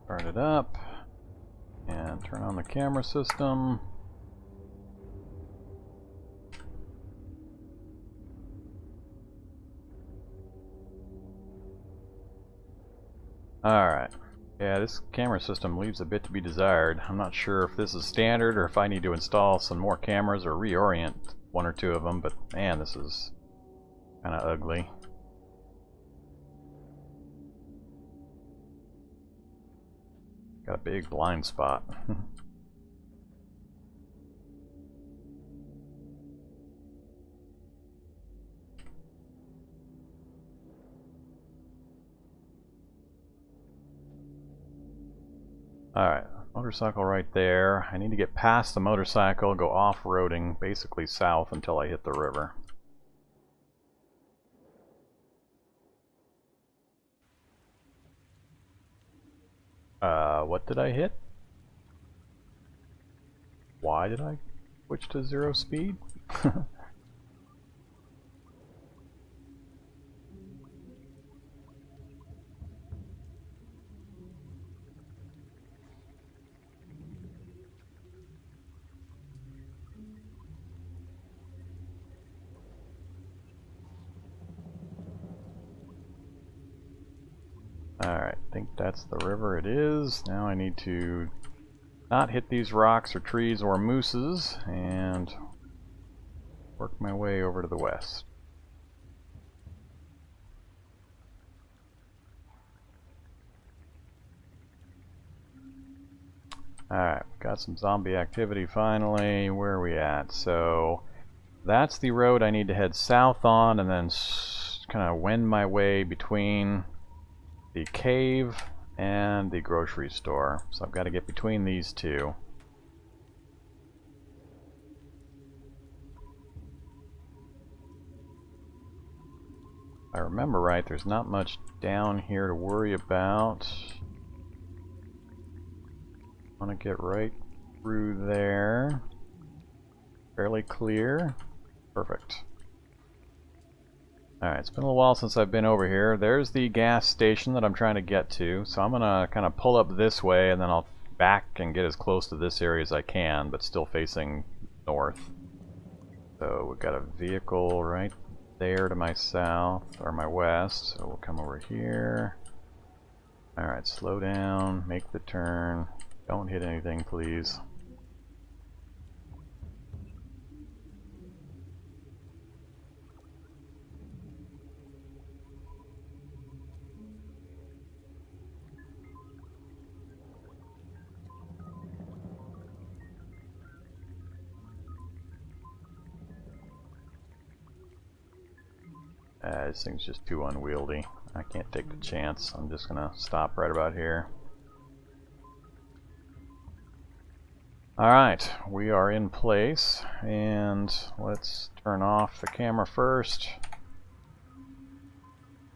Start it up and turn on the camera system. Alright. Yeah, this camera system leaves a bit to be desired. I'm not sure if this is standard or if I need to install some more cameras or reorient one or two of them, but man, this is kind of ugly. Got a big blind spot. Alright, motorcycle right there. I need to get past the motorcycle, go off-roading, basically south until I hit the river. What did I hit? Why did I switch to 0 speed? Alright, I think that's the river. It is. Now I need to not hit these rocks or trees or mooses and work my way over to the west. Alright, got some zombie activity finally. Where are we at? So that's the road I need to head south on and then kind of wend my way between the cave and the grocery store. So I've got to get between these two. If I remember right, there's not much down here to worry about. I want to get right through there. Fairly clear. Perfect. Alright, it's been a little while since I've been over here. There's the gas station that I'm trying to get to. So I'm going to kind of pull up this way and then I'll back and get as close to this area as I can, but still facing north. So we've got a vehicle right there to my south, or my west. So we'll come over here. Alright, slow down, make the turn. Don't hit anything, please. This thing's just too unwieldy. I can't take the chance. I'm just gonna stop right about here. Alright, we are in place, and let's turn off the camera first.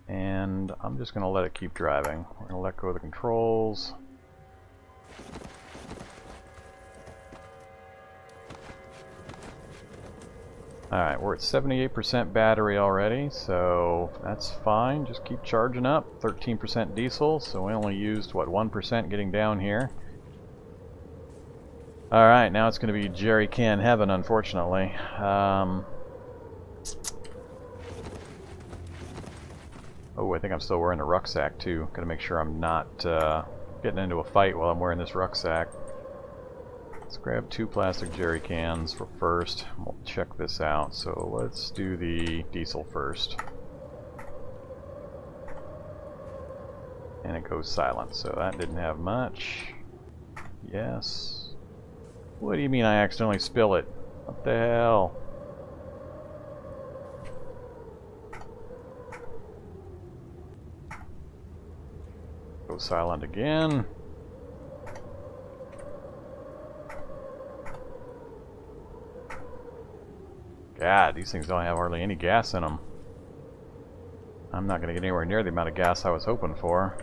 And I'm just gonna let it keep driving. We're gonna let go of the controls. Alright, we're at 78% battery already, so that's fine. Just keep charging up. 13% diesel, so we only used, what, 1% getting down here. Alright, now it's going to be jerry can heaven, unfortunately. Oh, I think I'm still wearing the rucksack too. Gotta make sure I'm not getting into a fight while I'm wearing this rucksack. Let's grab 2 plastic jerry cans for first. We'll check this out. So let's do the diesel first. And it goes silent, so that didn't have much. Yes. What do you mean I accidentally spill it? What the hell? Go silent again. God, these things don't have hardly any gas in them. I'm not going to get anywhere near the amount of gas I was hoping for.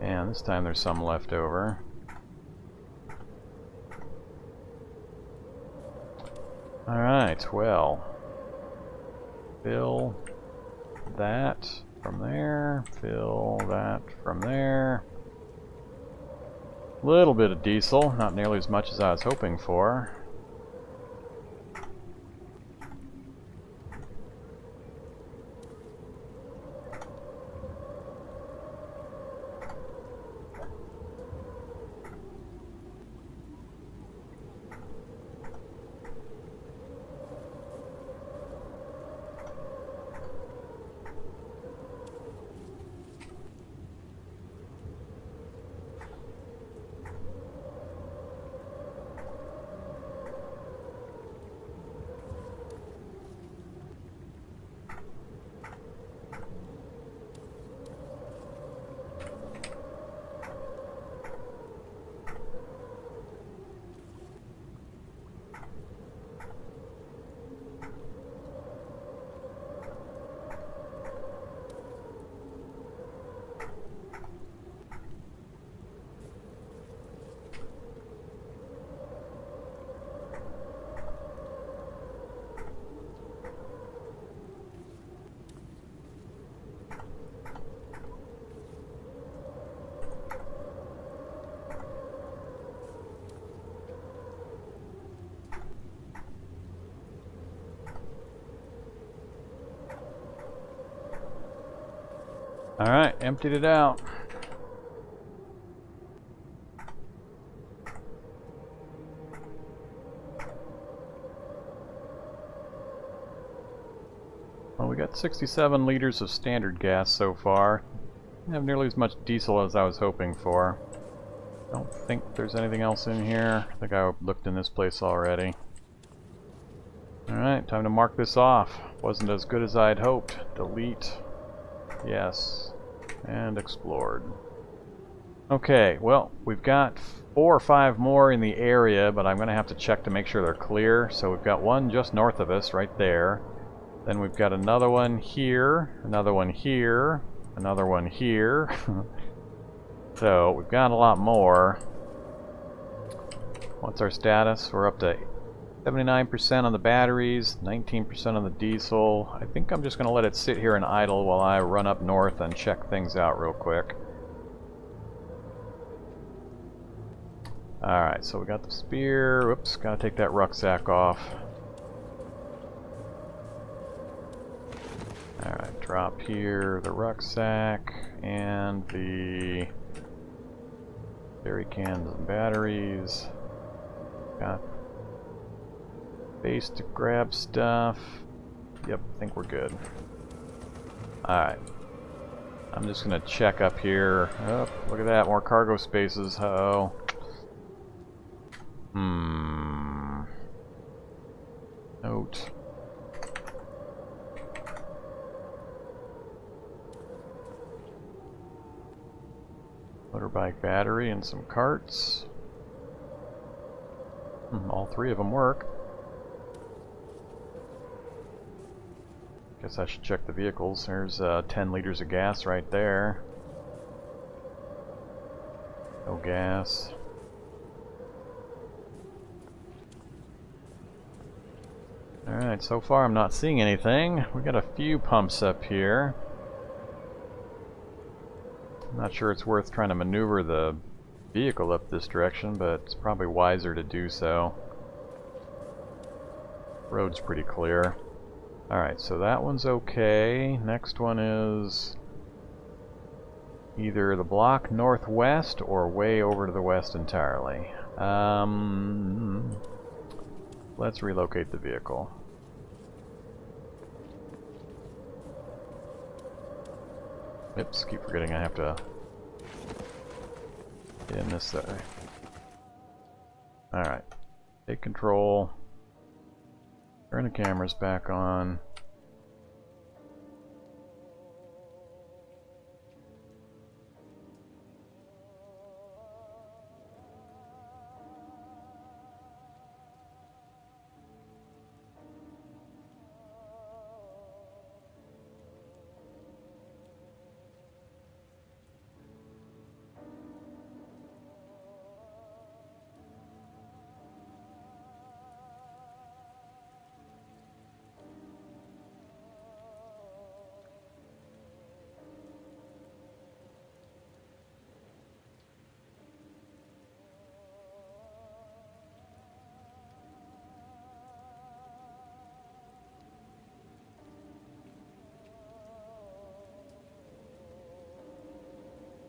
And this time there's some left over. Alright, well. Fill that from there. Fill that from there. Little bit of diesel, not nearly as much as I was hoping for. Alright, emptied it out. Well, we got 67 liters of standard gas so far. Don't have nearly as much diesel as I was hoping for. Don't think there's anything else in here. I think I looked in this place already. Alright, time to mark this off. Wasn't as good as I'd hoped. Delete. Yes. And explored. Okay, well, we've got 4 or 5 more in the area, but I'm going to have to check to make sure they're clear. So we've got one just north of us, right there. Then we've got another one here, another one here, another one here. So we've got a lot more. What's our status? We're up to 79% on the batteries, 19% on the diesel. I think I'm just going to let it sit here and idle while I run up north and check things out real quick. Alright, so we got the spear. Oops, gotta take that rucksack off. Alright, drop here the rucksack and the jerry cans and batteries. Got space to grab stuff. Yep, I think we're good. Alright. I'm just gonna check up here. Oh, look at that, more cargo spaces. Uh-oh. Note. Motorbike battery and some carts. All 3 of them work. Guess I should check the vehicles. There's 10 liters of gas right there. No gas. Alright, so far I'm not seeing anything. We got a few pumps up here. I'm not sure it's worth trying to maneuver the vehicle up this direction, but it's probably wiser to do so. Road's pretty clear. Alright, so that one's okay. Next one is either the block northwest or way over to the west entirely. Let's relocate the vehicle. Oops, keep forgetting I have to get in this way. Alright, take control. Turn the cameras back on.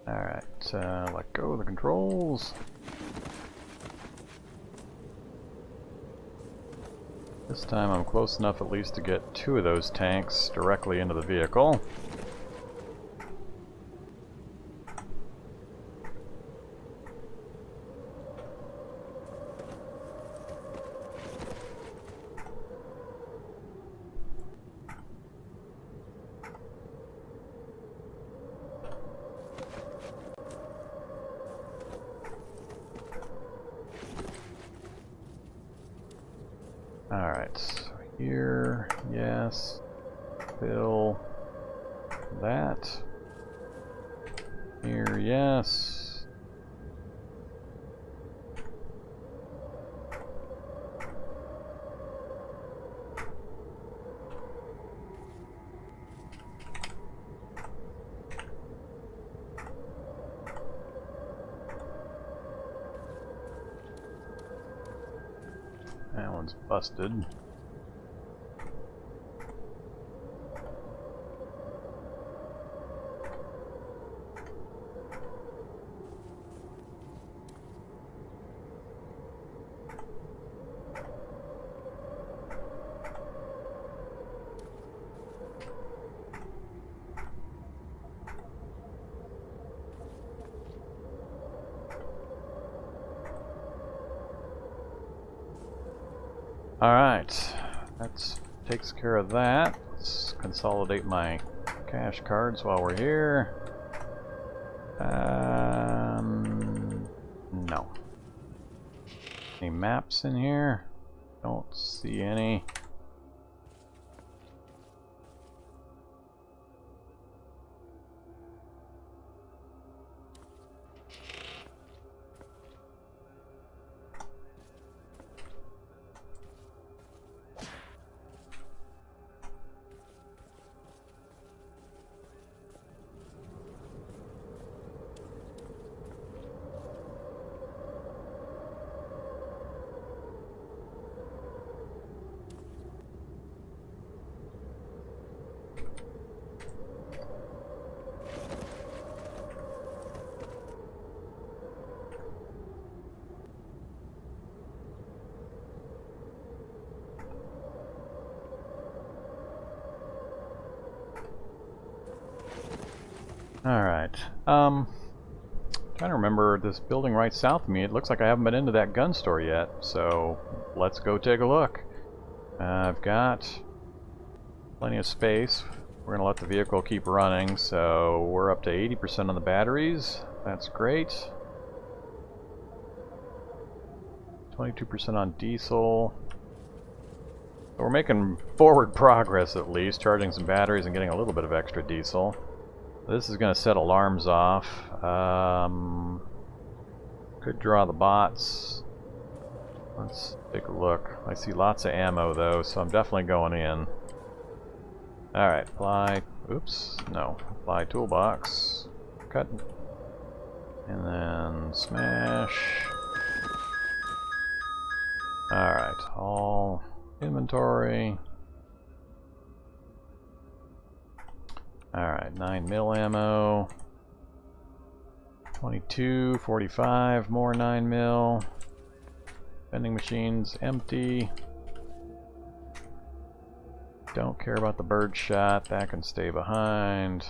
Alright, let go of the controls. This time I'm close enough at least to get 2 of those tanks directly into the vehicle. Alright, so here, yes, fill that. Here, yes. That one's busted. Alright, that takes care of that. Let's consolidate my cash cards while we're here. No. Any maps in here? Don't see any. Alright, trying to remember this building right south of me. It looks like I haven't been into that gun store yet, so let's go take a look. I've got plenty of space. We're going to let the vehicle keep running, so we're up to 80% on the batteries. That's great. 22% on diesel. So we're making forward progress at least, charging some batteries and getting a little bit of extra diesel. This is going to set alarms off. Could draw the bots. Let's take a look. I see lots of ammo though, so I'm definitely going in. Alright, apply. Oops, no. Apply toolbox. Cut. And then smash. Alright, all inventory. Alright, 9mm ammo. 22, 45, more 9mm. Vending machines empty. Don't care about the bird shot, that can stay behind.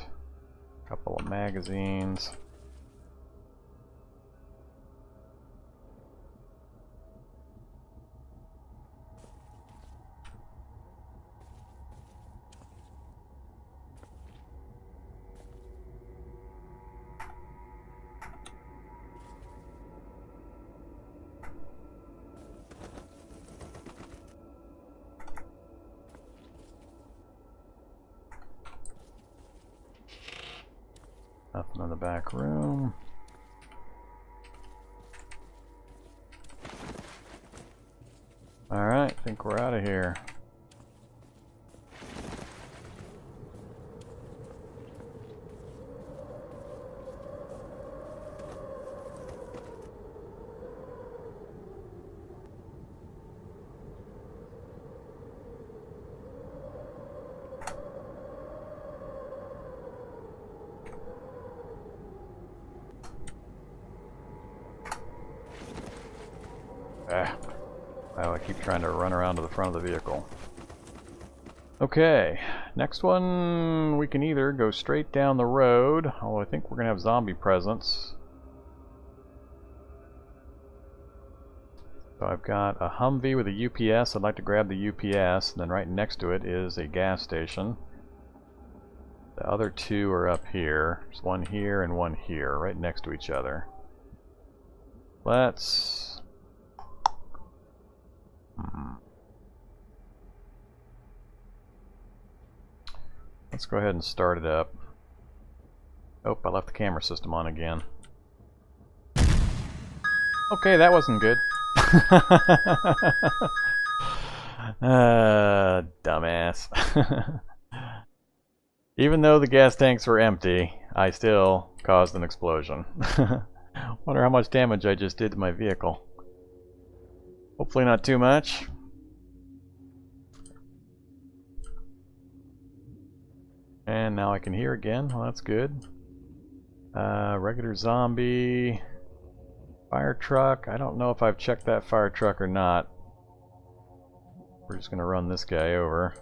Couple of magazines. Nothing in the back room. Alright, think we're out of here. I keep trying to run around to the front of the vehicle. Okay, next one, we can either go straight down the road, although I think we're going to have zombie presence. So I've got a Humvee with a UPS. I'd like to grab the UPS, and then right next to it is a gas station. The other two are up here. There's one here and one here, right next to each other. Let's go ahead and start it up. Oh, I left the camera system on again. Okay, that wasn't good. Dumbass. Even though the gas tanks were empty, I still caused an explosion. Wonder how much damage I just did to my vehicle. Hopefully not too much. And now I can hear again. Well, that's good. Regular zombie. Fire truck. I don't know if I've checked that fire truck or not. We're just going to run this guy over.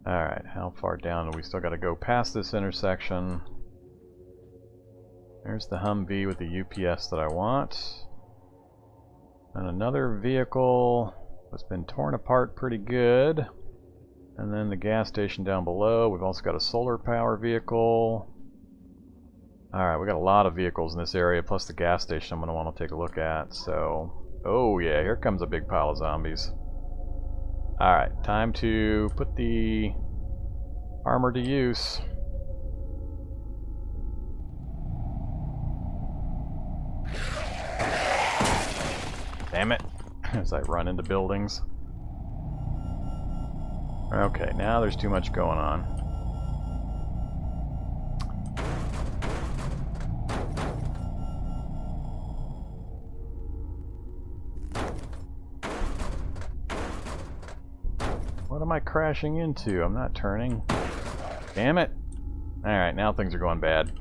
Alright, how far down do we still got to go past this intersection? There's the Humvee with the UPS that I want. And another vehicle that's been torn apart pretty good. And then the gas station down below. We've also got a solar power vehicle. Alright, we got a lot of vehicles in this area, plus the gas station I'm going to want to take a look at. So, oh yeah, here comes a big pile of zombies. Alright, time to put the armor to use. Damn it, as I run into buildings. Okay, now there's too much going on. What am I crashing into? I'm not turning. Damn it. Alright, now things are going bad.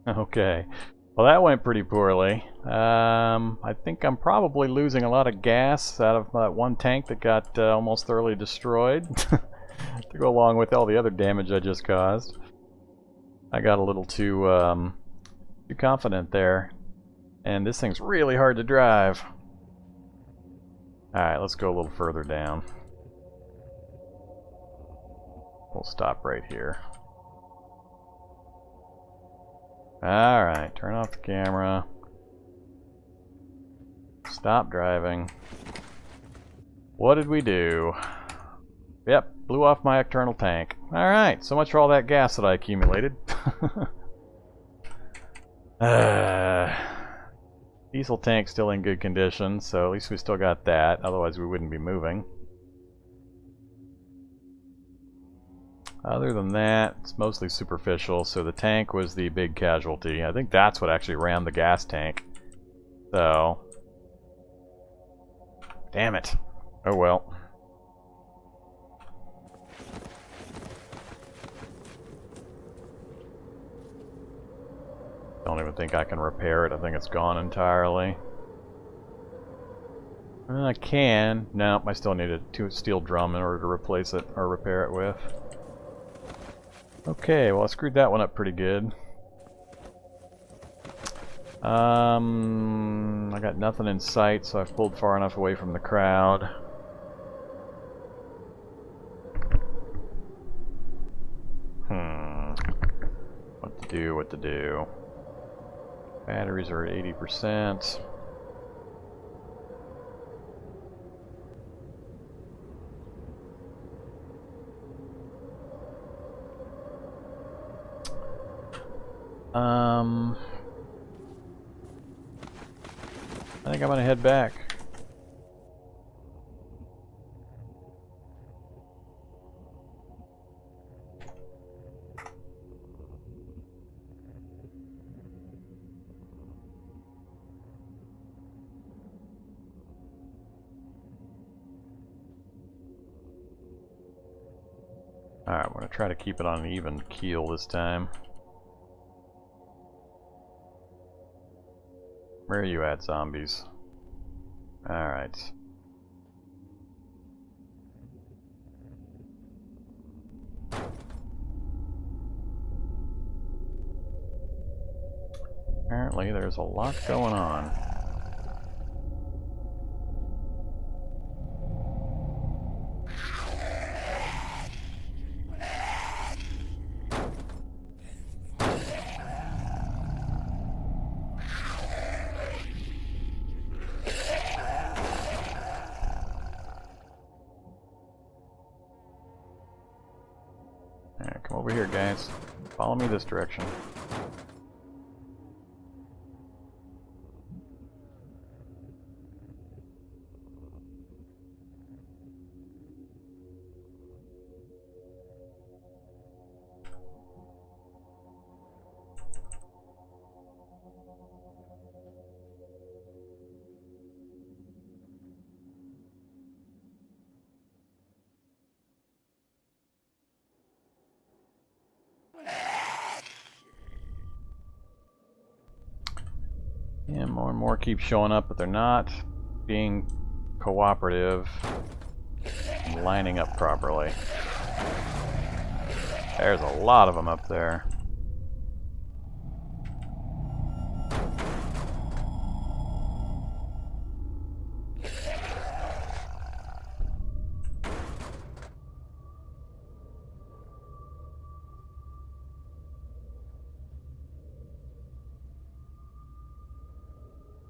Okay, well that went pretty poorly. I think I'm probably losing a lot of gas out of that one tank that got almost thoroughly destroyed to go along with all the other damage I just caused. I got a little too confident there, and this thing's really hard to drive. Alright, let's go a little further down. We'll stop right here. Alright, turn off the camera. Stop driving. What did we do? Yep, blew off my external tank. Alright, so much for all that gas that I accumulated. Diesel tank still in good condition, so at least we still got that, otherwise we wouldn't be moving. Other than that, it's mostly superficial, so the tank was the big casualty. I think that's what actually ran the gas tank. So... damn it. Oh well. Don't even think I can repair it. I think it's gone entirely. I can. Nope, I still need a steel drum in order to replace it or repair it with. Okay, well I screwed that one up pretty good. I got nothing in sight, so I've pulled far enough away from the crowd. What to do. Batteries are at 80%. I think I'm gonna head back. Alright, I'm gonna try to keep it on an even keel this time. Where are you at, zombies? Alright. Apparently there's a lot going on. Alright, come over here, guys. Follow me this direction. Yeah, more and more keep showing up, but they're not being cooperative and lining up properly. There's a lot of them up there.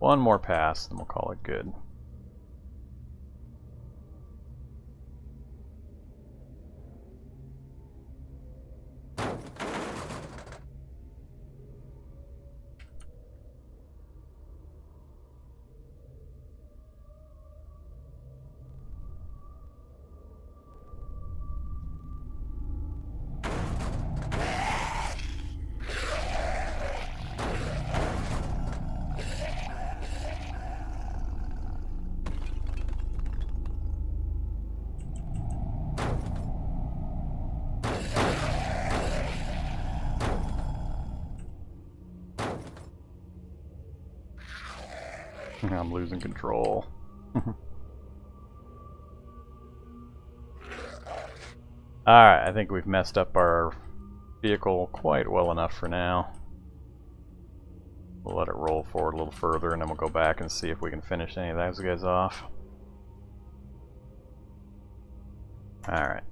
One more pass, and we'll call it good. I'm losing control. Alright, I think we've messed up our vehicle quite well enough for now. We'll let it roll forward a little further and then we'll go back and see if we can finish any of those guys off. Alright.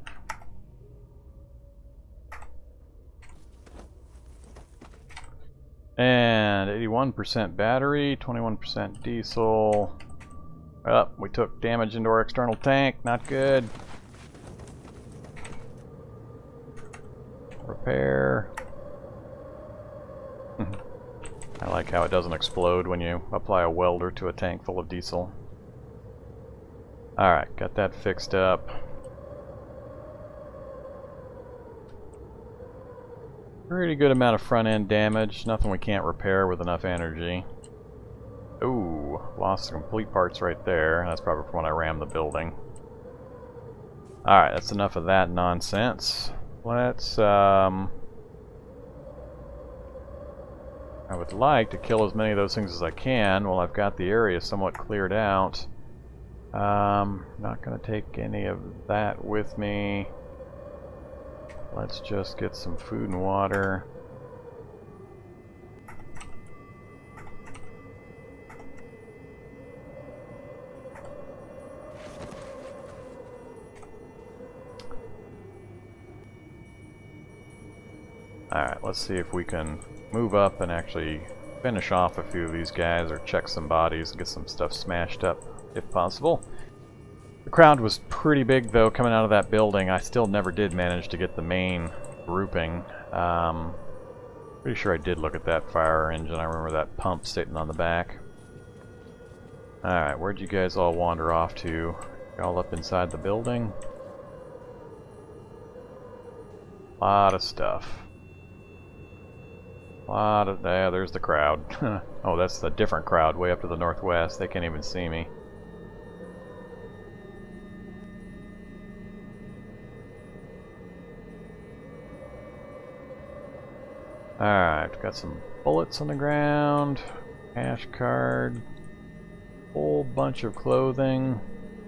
And 81% battery, 21% diesel. Oh, we took damage into our external tank. Not good. Repair. I like how it doesn't explode when you apply a welder to a tank full of diesel. Alright, got that fixed up. Pretty good amount of front end damage. Nothing we can't repair with enough energy. Ooh, lost some complete parts right there. That's probably from when I rammed the building. Alright, that's enough of that nonsense. Let's, I would like to kill as many of those things as I can while I've got the area somewhat cleared out. Not gonna take any of that with me. Let's just get some food and water. Alright, let's see if we can move up and actually finish off a few of these guys or check some bodies and get some stuff smashed up if possible. The crowd was pretty big though coming out of that building. I still never did manage to get the main grouping. Pretty sure I did look at that fire engine. I remember that pump sitting on the back. Alright, where'd you guys all wander off to? Y'all up inside the building? Lot of stuff. Yeah, there's the crowd. Oh, that's a different crowd way up to the northwest. They can't even see me. Alright, got some bullets on the ground, cash card, whole bunch of clothing.